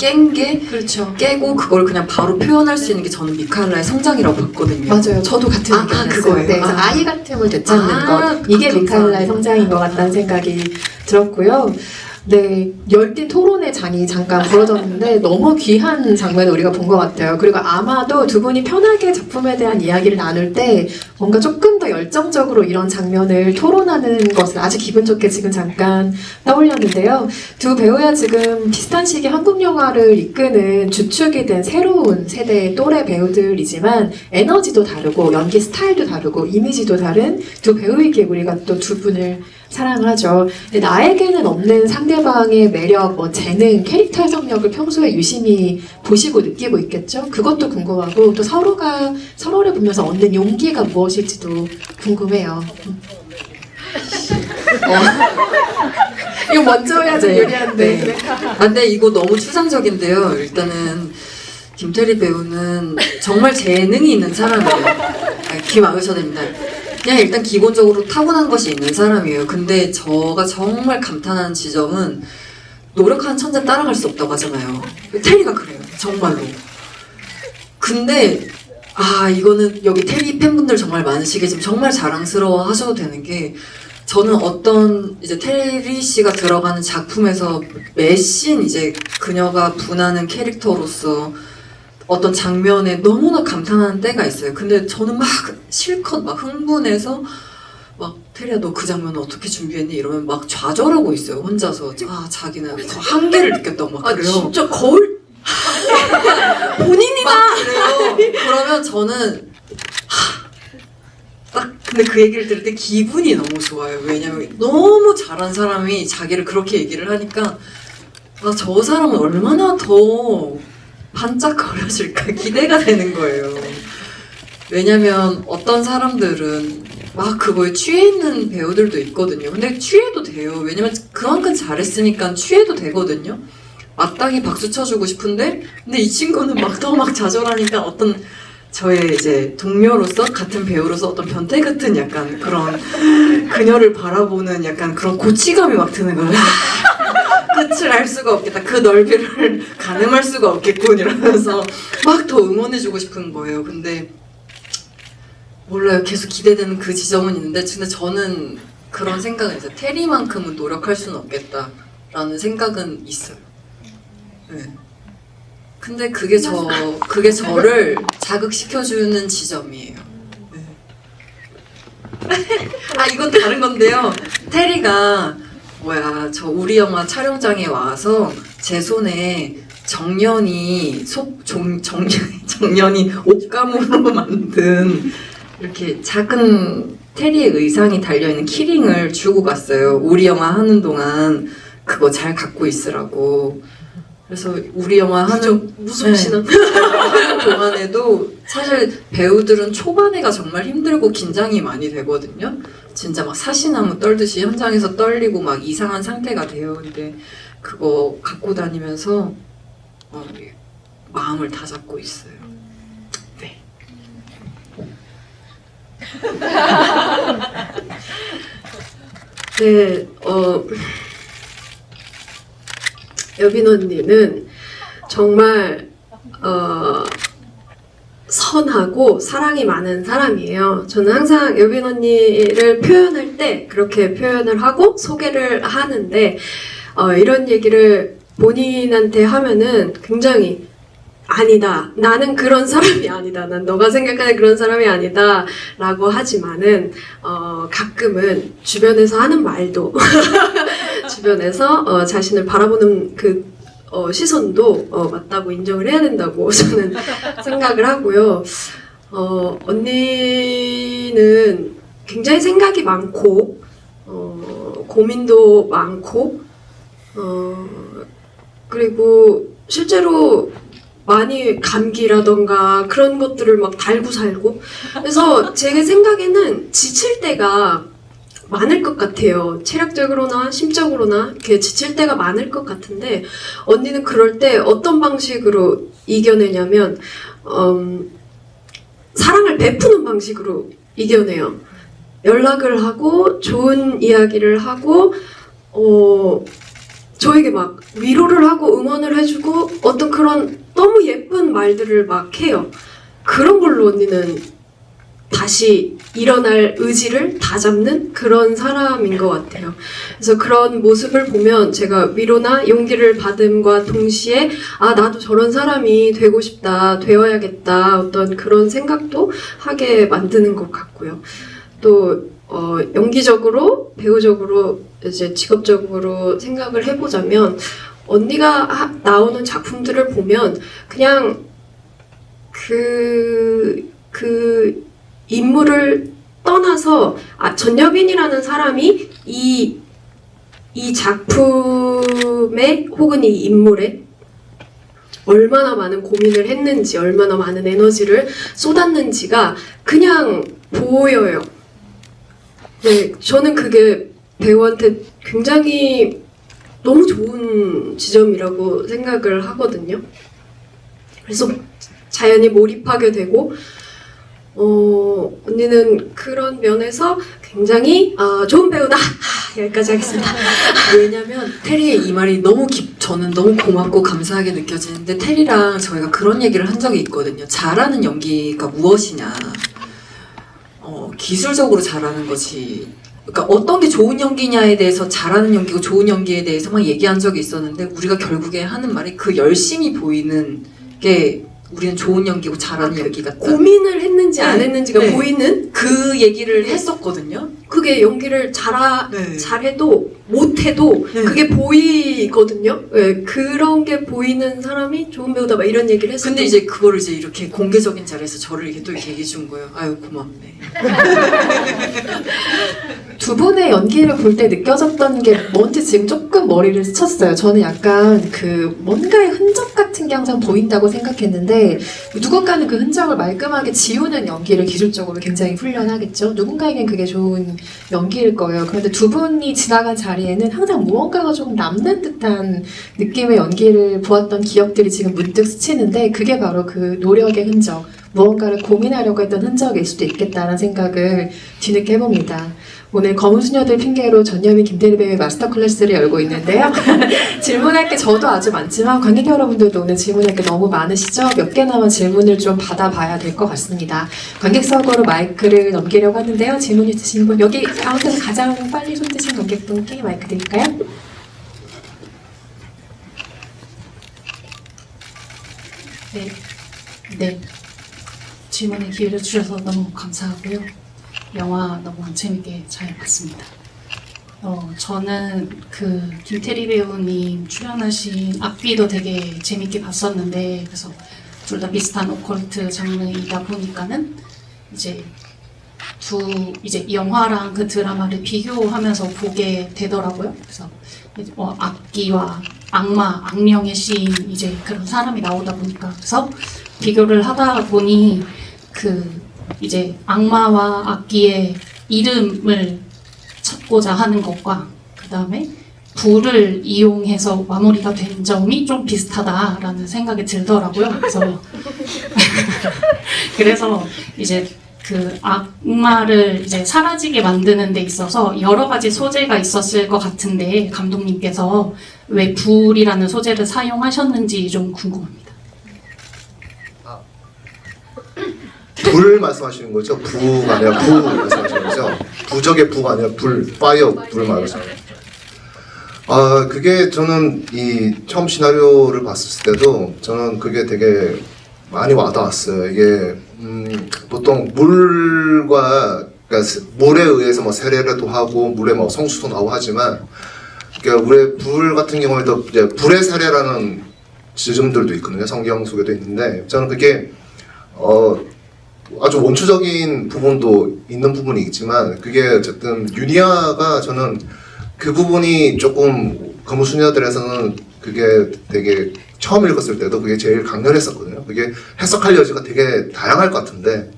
그렇죠. 깨고 그걸 그냥 바로 표현할 수 있는 게 저는 미카엘라의 성장이라고 봤거든요. 맞아요. 저도 같은 의견이었어요. 그거예요? 네, 그래서 아이 같음을 되찾는 것. 이게 감사합니다. 미카엘라의 성장인 것 같다는 생각이 들었고요. 네, 열띤 토론의 장이 잠깐 벌어졌는데 너무 귀한 장면을 우리가 본 것 같아요. 그리고 아마도 두 분이 편하게 작품에 대한 이야기를 나눌 때 뭔가 조금 더 열정적으로 이런 장면을 토론하는 것을 아주 기분 좋게 지금 잠깐 떠올렸는데요. 두 배우야 지금 비슷한 시기에 한국 영화를 이끄는 주축이 된 새로운 세대의 또래 배우들이지만 에너지도 다르고 연기 스타일도 다르고 이미지도 다른 두 배우이기에 우리가 또 두 분을 사랑을 하죠. 근데 나에게는 없는 상대방의 매력, 재능, 캐릭터 해석력을 평소에 유심히 보시고 느끼고 있겠죠? 그것도 궁금하고, 또 서로를 보면서 얻는 용기가 무엇일지도 궁금해요. 이거 먼저 해야지 네. 유리한데. 네. 근데 이거 너무 추상적인데요. 일단은 김태리 배우는 정말 재능이 있는 사람이에요. 귀 막으셔야 됩니다. 그냥 일단 기본적으로 타고난 것이 있는 사람이에요. 근데 저가 정말 감탄하는 지점은 노력하는 천재 따라갈 수 없다고 하잖아요. 테리가 그래요. 정말로. 근데 이거는 여기 테리 팬분들 정말 많으시겠지만 정말 자랑스러워 하셔도 되는 게, 저는 어떤 이제 테리 씨가 들어가는 작품에서 매 씬 이제 그녀가 분하는 캐릭터로서 어떤 장면에 너무나 감탄하는 때가 있어요. 근데 저는 막 실컷 막 흥분해서 막 테리야 너 그 장면 어떻게 준비했니? 이러면 막 좌절하고 있어요. 혼자서. 자기는 한계를 느꼈다고 막 그래요. 진짜 거울 본인이다. 막 그래요. 그러면 왜냐면 저는 딱 근데 그 얘기를 들을 때 기분이 너무 좋아요. 왜냐면 너무 잘한 사람이 자기를 그렇게 얘기를 하니까 아, 저 사람은 얼마나 더 반짝거려질까 기대가 되는 거예요. 왜냐면 어떤 사람들은 막 그거에 취해 있는 배우들도 있거든요. 근데 취해도 돼요. 왜냐면 그만큼 잘했으니까 취해도 되거든요. 마땅히 박수 쳐주고 싶은데 근데 이 친구는 막 더 막 좌절하니까 어떤 저의 이제 동료로서 같은 배우로서 어떤 변태 같은 약간 그런 그녀를 바라보는 약간 그런 고치감이 막 드는 거예요. 끝을 알 수가 없겠다. 그 넓이를 가늠할 수가 없겠군 이러면서 막 더 응원해주고 싶은 거예요. 근데 몰라요. 계속 기대되는 그 지점은 있는데 근데 저는 그런 생각은 있어요. 테리만큼은 노력할 수는 없겠다라는 생각은 있어요. 네. 근데 그게 저를 자극시켜주는 지점이에요. 네. 아 이건 다른 건데요. 테리가 저 우리 영화 촬영장에 와서 제 손에 정연이 옷감으로 만든 이렇게 작은 테리의 의상이 달려있는 키링을 주고 갔어요. 우리 영화 하는 동안 그거 잘 갖고 있으라고. 그래서 우리 영화 하는 무섭시나? 동안에도 사실 배우들은 초반에가 정말 힘들고 긴장이 많이 되거든요. 진짜 막 사시나무 떨듯이 현장에서 떨리고 막 이상한 상태가 돼요. 근데 그거 갖고 다니면서 마음을 다잡고 있어요. 네. 네, 여빈 언니는 정말 선하고 사랑이 많은 사람이에요. 저는 항상 여빈 언니를 표현할 때 그렇게 표현을 하고 소개를 하는데 이런 얘기를 본인한테 하면은 굉장히 아니다. 나는 그런 사람이 아니다. 난 너가 생각하는 그런 사람이 아니다. 라고 하지만은 가끔은 주변에서 하는 말도 주변에서 자신을 바라보는 그 시선도 맞다고 인정을 해야 된다고 저는 생각을 하고요. 언니는 굉장히 생각이 많고 고민도 많고 그리고 실제로 많이 감기라던가 그런 것들을 막 달고 살고 그래서 제 생각에는 지칠 때가 많을 것 같아요. 체력적으로나 심적으로나 이렇게 지칠 때가 많을 것 같은데 언니는 그럴 때 어떤 방식으로 이겨내냐면 사랑을 베푸는 방식으로 이겨내요. 연락을 하고 좋은 이야기를 하고 저에게 막 위로를 하고 응원을 해주고 어떤 그런 너무 예쁜 말들을 막 해요. 그런 걸로 언니는 다시 일어날 의지를 다잡는 그런 사람인 것 같아요. 그래서 그런 모습을 보면 제가 위로나 용기를 받음과 동시에 아 나도 저런 사람이 되고 싶다, 되어야겠다 어떤 그런 생각도 하게 만드는 것 같고요. 또 연기적으로, 배우적으로, 이제 직업적으로 생각을 해보자면 언니가 나오는 작품들을 보면 그냥 그 인물을 떠나서 전여빈이라는 사람이 이 작품에 혹은 이 인물에 얼마나 많은 고민을 했는지 얼마나 많은 에너지를 쏟았는지가 그냥 보여요. 네, 저는 그게 배우한테 굉장히 너무 좋은 지점이라고 생각을 하거든요. 그래서 자연히 몰입하게 되고 언니는 그런 면에서 굉장히 좋은 배우다. 여기까지 하겠습니다. 왜냐면 테리의 이 말이 저는 너무 고맙고 감사하게 느껴지는데 테리랑 저희가 그런 얘기를 한 적이 있거든요. 잘하는 연기가 무엇이냐. 기술적으로 잘하는 거지. 그러니까 어떤 게 좋은 연기냐에 대해서 잘하는 연기고 좋은 연기에 대해서 막 얘기한 적이 있었는데 우리가 결국에 하는 말이 그 열심히 보이는 게 우리는 좋은 연기고 잘하는 연기 같다. 고민을 했는지 안 했는지가 네. 보이는 그 얘기를 했었거든요. 그게 연기를 네. 잘해도 못해도 네. 그게 보이거든요. 네, 그런 게 보이는 사람이 좋은 배우다 막 이런 얘기를 했어요. 근데 이제 그거를 이제 이렇게 공개적인 자리에서 저를 이렇게 또 이렇게 얘기해 준 거예요. 아유 고맙네. 두 분의 연기를 볼 때 느껴졌던 게 뭔지 지금 조금 머리를 스쳤어요. 저는 약간 그 뭔가의 흔적 같은 게 항상 보인다고 생각했는데 누군가는 그 흔적을 말끔하게 지우는 연기를 기술적으로 굉장히 훈련하겠죠. 누군가에겐 그게 좋은 연기일 거예요. 그런데 두 분이 지나간 자리에는 항상 무언가가 조금 남는 듯한 느낌의 연기를 보았던 기억들이 지금 문득 스치는데 그게 바로 그 노력의 흔적, 무언가를 고민하려고 했던 흔적일 수도 있겠다는 생각을 뒤늦게 해봅니다. 오늘 검은 수녀들 핑계로 전여민 김대리 배우의 마스터 클래스를 열고 있는데요. 질문할 게 저도 아주 많지만 관객 여러분들도 오늘 질문할 게 너무 많으시죠? 몇 개나마 질문을 좀 받아봐야 될 것 같습니다. 관객석으로 마이크를 넘기려고 하는데요. 질문 있으신 분 여기 가운데서 가장 빨리 손 드신 관객분께 마이크 드릴까요? 네. 네. 질문에 기회를 주셔서 너무 감사하고요. 영화 너무 재밌게 잘 봤습니다. 저는 그 김태리 배우님 출연하신 악귀도 되게 재밌게 봤었는데 그래서 둘 다 비슷한 오컬트 장르이다 보니까는 이제 이 영화랑 그 드라마를 비교하면서 보게 되더라고요. 그래서 악기와 악마, 악령의 시인 이제 그런 사람이 나오다 보니까 그래서 비교를 하다 보니 이제 악마와 악기의 이름을 찾고자 하는 것과 그 다음에 불을 이용해서 마무리가 된 점이 좀 비슷하다라는 생각이 들더라고요. 그래서 이제 그 악마를 이제 사라지게 만드는 데 있어서 여러 가지 소재가 있었을 것 같은데 감독님께서 왜 불이라는 소재를 사용하셨는지 좀 궁금합니다. 불 말씀하시는 거죠? 부가 아니라 부 말씀하시는 거죠? 부적의 부가 아니라 불, 파이어 불 말씀하시는 거죠? 그게 저는 이 처음 시나리오를 봤을 때도 저는 그게 되게 많이 와닿았어요. 이게 보통 물과 그러니까 물에 의해서 뭐 세례도 하고 물에 뭐 성수도 나오고 하지만 그러니까 우리 불 같은 경우에도 이제 불의 세례라는 지점들도 있거든요. 성경 속에도 있는데 저는 그게 아주 원초적인 부분도 있는 부분이 있지만 그게 어쨌든 유니아가 저는 그 부분이 조금 검은 수녀들에서는 그게 되게 처음 읽었을 때도 그게 제일 강렬했었거든요. 그게 해석할 여지가 되게 다양할 것 같은데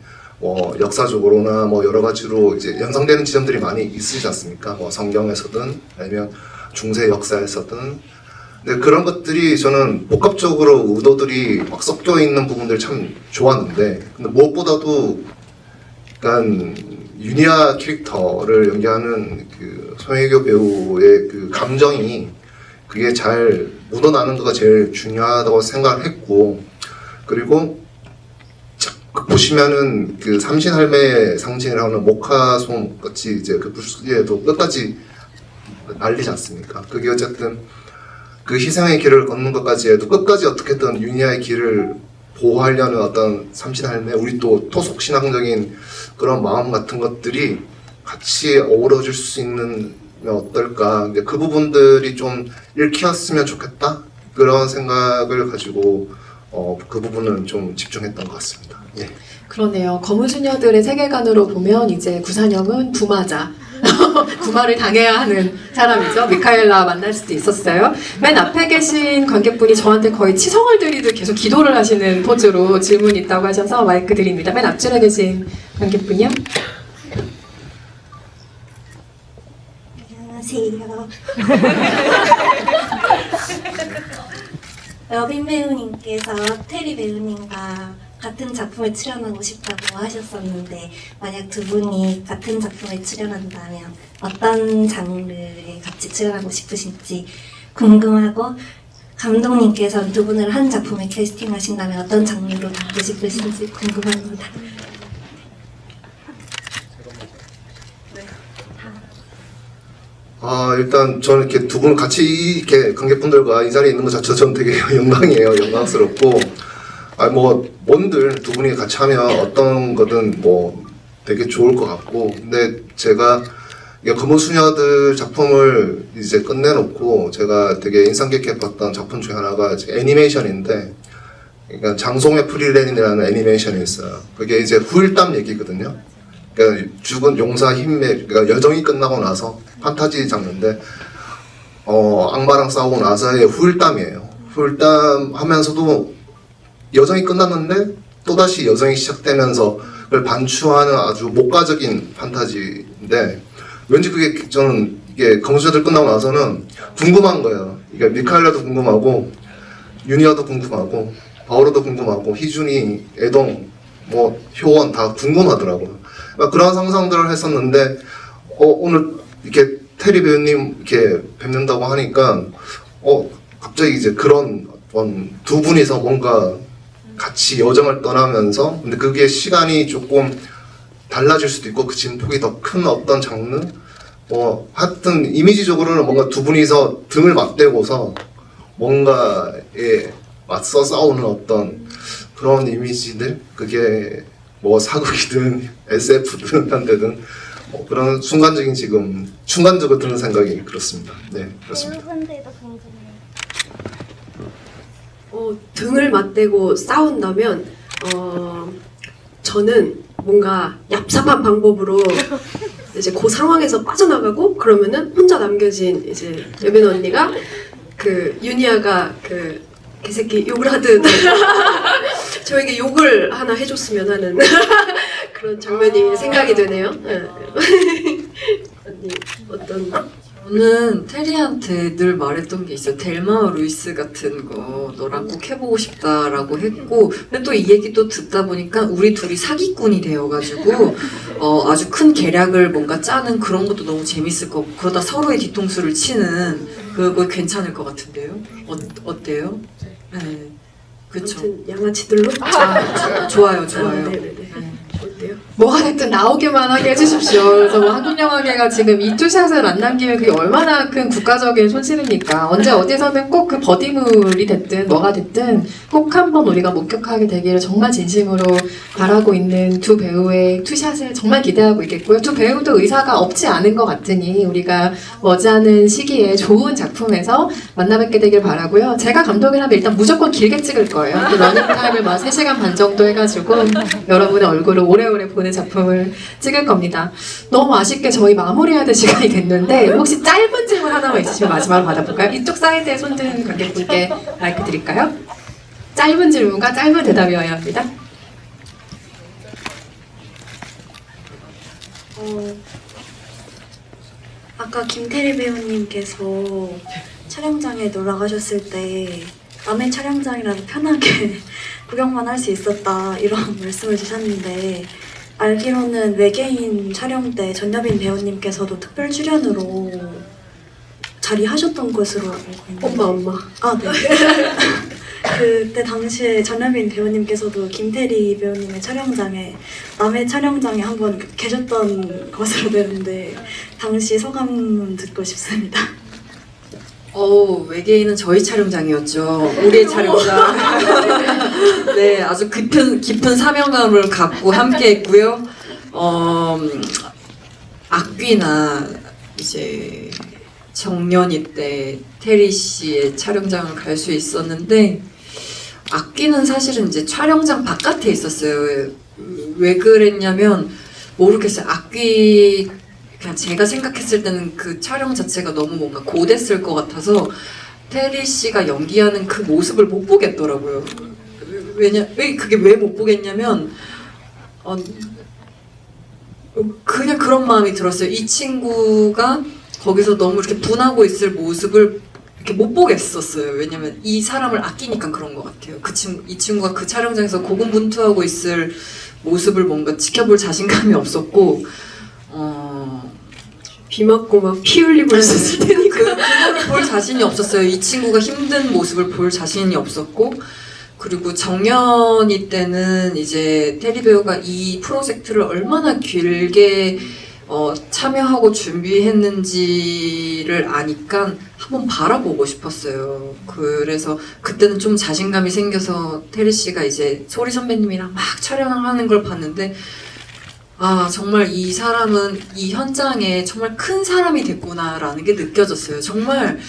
역사적으로나 뭐 여러 가지로 이제 연상되는 지점들이 많이 있으시지 않습니까? 뭐 성경에서든 아니면 중세 역사에서든 근데 그런 것들이 저는 복합적으로 의도들이 막 섞여 있는 부분들 참 좋았는데 근데 무엇보다도 약간 유니아 캐릭터를 연기하는 그 송혜교 배우의 그 감정이 그게 잘 묻어나는 거가 제일 중요하다고 생각을 했고 그리고 보시면은 그 삼신할매의 상징을 하는 목화솜 같이 이제 그 불수지에도 끝까지 날리지 않습니까? 그게 어쨌든 그 희생의 길을 걷는 것까지 해도 끝까지 어떻게든 유니아의 길을 보호하려는 어떤 삼신할매 우리 또 토속 신앙적인 그런 마음 같은 것들이 같이 어우러질 수 있는 어떨까 그 부분들이 좀 읽혔으면 좋겠다 그런 생각을 가지고 그 부분은 좀 집중했던 것 같습니다. 예. 그러네요. 검은 수녀들의 세계관으로 보면 이제 구산형은 부마자. 구마를 당해야 하는 사람이죠. 미카엘라 만날 수도 있었어요. 맨 앞에 계신 관객분이 저한테 거의 치성을 드리듯 계속 기도를 하시는 포즈로 질문이 있다고 하셔서 마이크 드립니다. 맨 앞줄에 계신 관객분이요. 안녕하세요. 여빈 배우님께서 테리 배우님과 같은 작품에 출연하고 싶다고 하셨었는데 만약 두 분이 같은 작품에 출연한다면 어떤 장르에 같이 출연하고 싶으신지 궁금하고 감독님께서 두 분을 한 작품에 캐스팅하신다면 어떤 장르로 담고 싶으신지 궁금합니다. 일단 저는 이렇게 두 분 같이 이렇게 관객분들과 이 자리에 있는 것 자체가 저는 되게 영광이에요. 영광스럽고 뭐 뭔들 두 분이 같이 하면 어떤 거든 뭐 되게 좋을 것 같고, 근데 제가 이 검은 수녀들 작품을 이제 끝내놓고 제가 되게 인상 깊게 봤던 작품 중에 하나가 이제 애니메이션인데, 그러니까 장송의 프리랜이라는 애니메이션이 있어요. 그게 이제 후일담 얘기거든요. 그러니까 죽은 용사 힘내, 그러니까 여정이 끝나고 나서 판타지 장르인데, 악마랑 싸우고 나서의 후일담이에요. 후일담 하면서도 여정이 끝났는데 또다시 여정이 시작되면서 그걸 반추하는 아주 목가적인 판타지인데, 왠지 그게 저는 이게 검수자들 끝나고 나서는 궁금한 거예요. 이게 미카엘라도 궁금하고, 유니아도 궁금하고, 바오로도 궁금하고, 희준이, 애동, 뭐 효원 다 궁금하더라고요. 그런 상상들을 했었는데, 오늘 이렇게 테리 배우님 이렇게 뵙는다고 하니까, 갑자기 이제 그런 두 분이서 뭔가 같이 여정을 떠나면서, 근데 그게 시간이 조금 달라질 수도 있고 그 진폭이 더 큰 어떤 장르? 하여튼 이미지적으로는 뭔가 두 분이서 등을 맞대고서 뭔가에 맞서 싸우는 어떤 그런 이미지들? 그게 뭐 사극이든 SF든 한데든 그런 순간적인 지금 순간적으로 드는 생각이 그렇습니다. 네, 그렇습니다. 배우분들도 궁금해요. 등을 맞대고 싸운다면 저는 뭔가 얍삽한 방법으로 이제 그 상황에서 빠져나가고, 그러면은 혼자 남겨진 이제 여빈 언니가 그 유니아가 그 개새끼 욕을 하듯 저에게 욕을 하나 해줬으면 하는 그런 장면이 생각이 되네요. 네. 언니 어떤? 저는 테리한테 늘 말했던 게 있어요. 델마 루이스 같은 거 너랑 꼭 해보고 싶다라고 했고, 근데 또 이 얘기 또 듣다 보니까 우리 둘이 사기꾼이 되어가지고 아주 큰 계략을 뭔가 짜는 그런 것도 너무 재밌을 것 같고, 그러다 서로의 뒤통수를 치는 그거 괜찮을 것 같은데요? 어때요? 네, 그쵸. 아무튼 양아치들로? 좋아요. 네네네. 네. 어때요? 뭐가 됐든 나오기만 하게 해주십시오. 그래서 뭐 한국영화계가 지금 이 투샷을 안 남기면 그게 얼마나 큰 국가적인 손실입니까? 언제 어디서는 꼭 그 버디물이 됐든 뭐가 됐든 꼭 한번 우리가 목격하게 되기를 정말 진심으로 바라고 있는 두 배우의 투샷을 정말 기대하고 있겠고요. 두 배우도 의사가 없지 않은 것 같으니 우리가 머지않은 시기에 좋은 작품에서 만나뵙게 되길 바라고요. 제가 감독이라면 일단 무조건 길게 찍을 거예요. 러닝타임을 막 3시간 반 정도 해가지고 여러분의 얼굴을 오래오래 보는 작품을 찍을 겁니다. 너무 아쉽게 저희 마무리해야 될 시간이 됐는데 혹시 짧은 질문 하나만 있으시면 마지막으로 받아볼까요? 이쪽 사이드에 손든 관객분께 마이크 드릴까요? 짧은 질문과 짧은 대답이어야 합니다. 아까 김태리 배우님께서 촬영장에 놀러 가셨을 때 남의 촬영장이라도 편하게 구경만 할 수 있었다 이런 말씀을 주셨는데, 알기로는 외계인 촬영 때 전여빈 배우님께서도 특별 출연으로 자리하셨던 것으로 알고 있는데 엄마. 아, 네. 그때 당시에 전여빈 배우님께서도 김태리 배우님의 촬영장에 남의 촬영장에 한번 계셨던 것으로 되는데 당시 소감 듣고 싶습니다. 외계인은 저희 촬영장이었죠. 우리의 촬영장. 네, 아주 깊은 사명감을 갖고 함께 했고요. 악귀나 이제 정년이 때 테리 씨의 촬영장을 갈 수 있었는데, 악귀는 사실은 이제 촬영장 바깥에 있었어요. 왜 그랬냐면 모르겠어요. 악귀 그냥 제가 생각했을 때는 그 촬영 자체가 너무 뭔가 고됐을 것 같아서 테리 씨가 연기하는 그 모습을 못 보겠더라고요. 그게 왜 못 보겠냐면 그냥 그런 마음이 들었어요. 이 친구가 거기서 너무 이렇게 분하고 있을 모습을 이렇게 못 보겠었어요. 왜냐면 이 사람을 아끼니까 그런 것 같아요. 이 친구가 그 촬영장에서 고군분투하고 있을 모습을 뭔가 지켜볼 자신감이 없었고, 비 맞고 막 피 흘리고 있었을 테니 그거를 볼 자신이 없었어요. 이 친구가 힘든 모습을 볼 자신이 없었고, 그리고 정연이 때는 이제 테리 배우가 이 프로젝트를 얼마나 길게 참여하고 준비했는지를 아니까 한번 바라보고 싶었어요. 그래서 그때는 좀 자신감이 생겨서 테리 씨가 이제 소리 선배님이랑 막 촬영하는 걸 봤는데 아, 정말 이 사람은 이 현장에 정말 큰 사람이 됐구나라는 게 느껴졌어요. 정말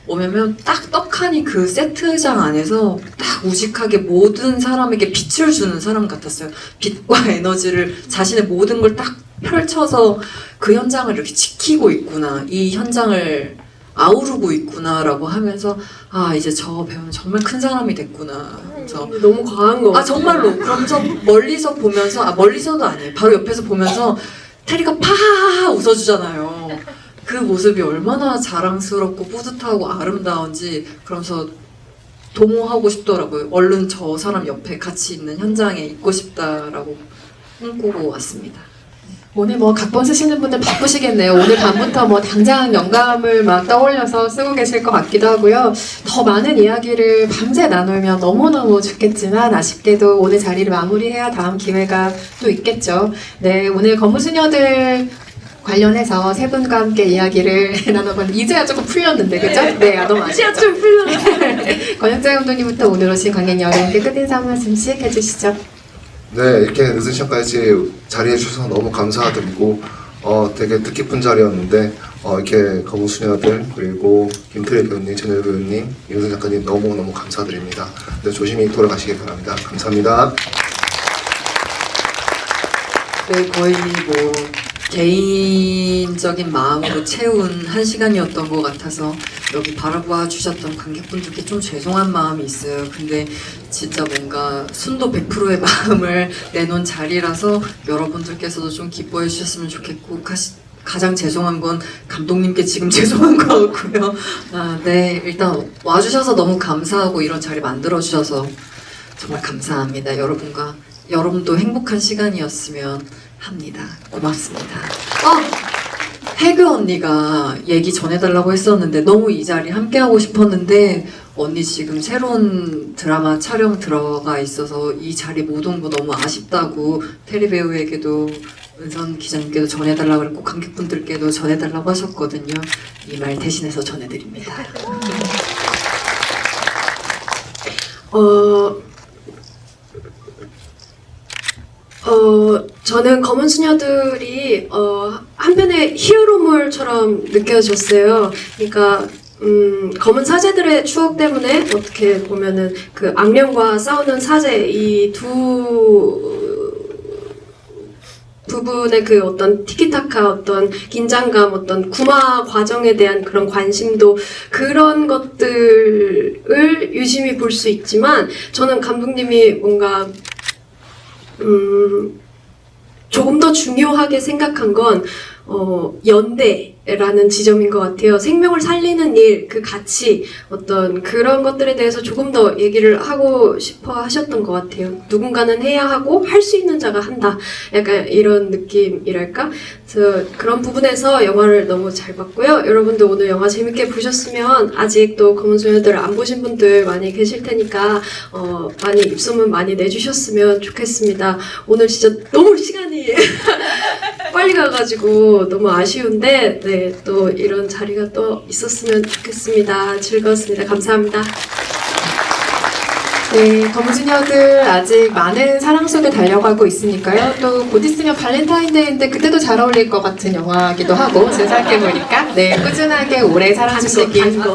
뭐냐면 딱 떡하니 그 세트장 안에서 딱 우직하게 모든 사람에게 빛을 주는 사람 같았어요. 빛과 에너지를 자신의 모든 걸 딱 펼쳐서 그 현장을 이렇게 지키고 있구나. 이 현장을 아우르고 있구나라고 하면서 아, 이제 저 배우는 정말 큰 사람이 됐구나. 그래서 너무 과한 거 아 정말로 그러면서 멀리서 보면서 멀리서도 아니에요 바로 옆에서 보면서 테리가 파 웃어주잖아요 그 모습이 얼마나 자랑스럽고 뿌듯하고 아름다운지 그러면서 동호하고 싶더라고요 얼른 저 사람 옆에 같이 있는 현장에 있고 싶다라고 꿈꾸고 왔습니다. 오늘 뭐 각본 쓰시는 분들 바쁘시겠네요. 오늘 밤부터 뭐 당장 영감을 막 떠올려서 쓰고 계실 것 같기도 하고요. 더 많은 이야기를 밤새 나누면 너무너무 좋겠지만 아쉽게도 오늘 자리를 마무리해야 다음 기회가 또 있겠죠. 네, 오늘 검은수녀들 관련해서 세 분과 함께 이야기를 나눠봤는데 이제야 조금 풀렸는데 그죠? 네, 너무 아쉽죠. 좀 풀려. 권영자 감독님부터 오늘 오신 관객 여러분께 끝인사 한 말씀씩 해주시죠. 네, 이렇게 늦은 시간까지 자리해 주셔서 너무 감사드리고 되게 뜻깊은 자리였는데 이렇게 검은수녀들 그리고 김태리 배우님, 전혜리 배우님, 이은선 작가님 너무너무 감사드립니다. 네, 조심히 돌아가시기 바랍니다. 감사합니다. 네, 거의 뭐 개인적인 마음으로 채운 한 시간이었던 것 같아서 여기 바라봐 주셨던 관객분들께 좀 죄송한 마음이 있어요. 근데 진짜 뭔가 순도 100%의 마음을 내놓은 자리라서 여러분들께서도 좀 기뻐해 주셨으면 좋겠고 가장 죄송한 건 감독님께 지금 죄송한 것 같고요. 아, 네, 일단 와주셔서 너무 감사하고 이런 자리 만들어 주셔서 정말 감사합니다. 여러분도 행복한 시간이었으면 합니다. 고맙습니다. 혜교 언니가 얘기 전해달라고 했었는데 너무 이 자리에 함께하고 싶었는데 언니 지금 새로운 드라마 촬영 들어가 있어서 이 자리 못 온 거 너무 아쉽다고 테리 배우에게도 은선 기자님께도 전해달라고 그랬고 관객분들께도 전해달라고 하셨거든요. 이 말 대신해서 전해드립니다. 저는 검은 수녀들이 한편의 히어로물처럼 느껴졌어요. 그러니까 검은 사제들의 추억 때문에 어떻게 보면은 그 악령과 싸우는 사제 이 두 부분의 그 어떤 티키타카, 어떤 긴장감, 어떤 구마 과정에 대한 그런 관심도 그런 것들을 유심히 볼 수 있지만 저는 감독님이 뭔가 조금 더 중요하게 생각한 건 연대라는 지점인 것 같아요. 생명을 살리는 일, 그 가치, 어떤 그런 것들에 대해서 조금 더 얘기를 하고 싶어 하셨던 것 같아요. 누군가는 해야 하고 할 수 있는 자가 한다. 약간 이런 느낌이랄까? 그래서 그런 부분에서 영화를 너무 잘 봤고요. 여러분들 오늘 영화 재밌게 보셨으면 아직 또 검은 소녀들 안 보신 분들 많이 계실 테니까 많이 입소문 많이 내주셨으면 좋겠습니다. 오늘 진짜 너무 시간이 빨리 가가지고 너무 아쉬운데 네, 또 이런 자리가 또 있었으면 좋겠습니다. 즐거웠습니다. 감사합니다. 네, 검은수녀들 아직 많은 사랑 속에 달려가고 있으니까요. 또 곧 있으면 발렌타인데이인데 그때도 잘 어울릴 것 같은 영화기도 하고 제가 생각해보니까 네, 꾸준하게 오래 사랑 주시길 맞아요.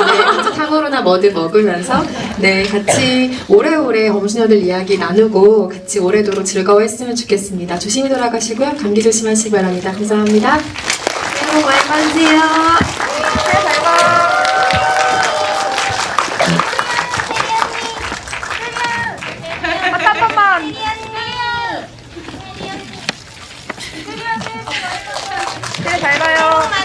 네, 같이 탕후루나 뭐든 먹으면서 네, 같이 오래오래 검은수녀들 이야기 나누고 같이 오래도록 즐거워했으면 좋겠습니다. 조심히 돌아가시고요. 감기 조심하시기 바랍니다. 감사합니다. 새해 복 많이 받으세요. 잘 가요.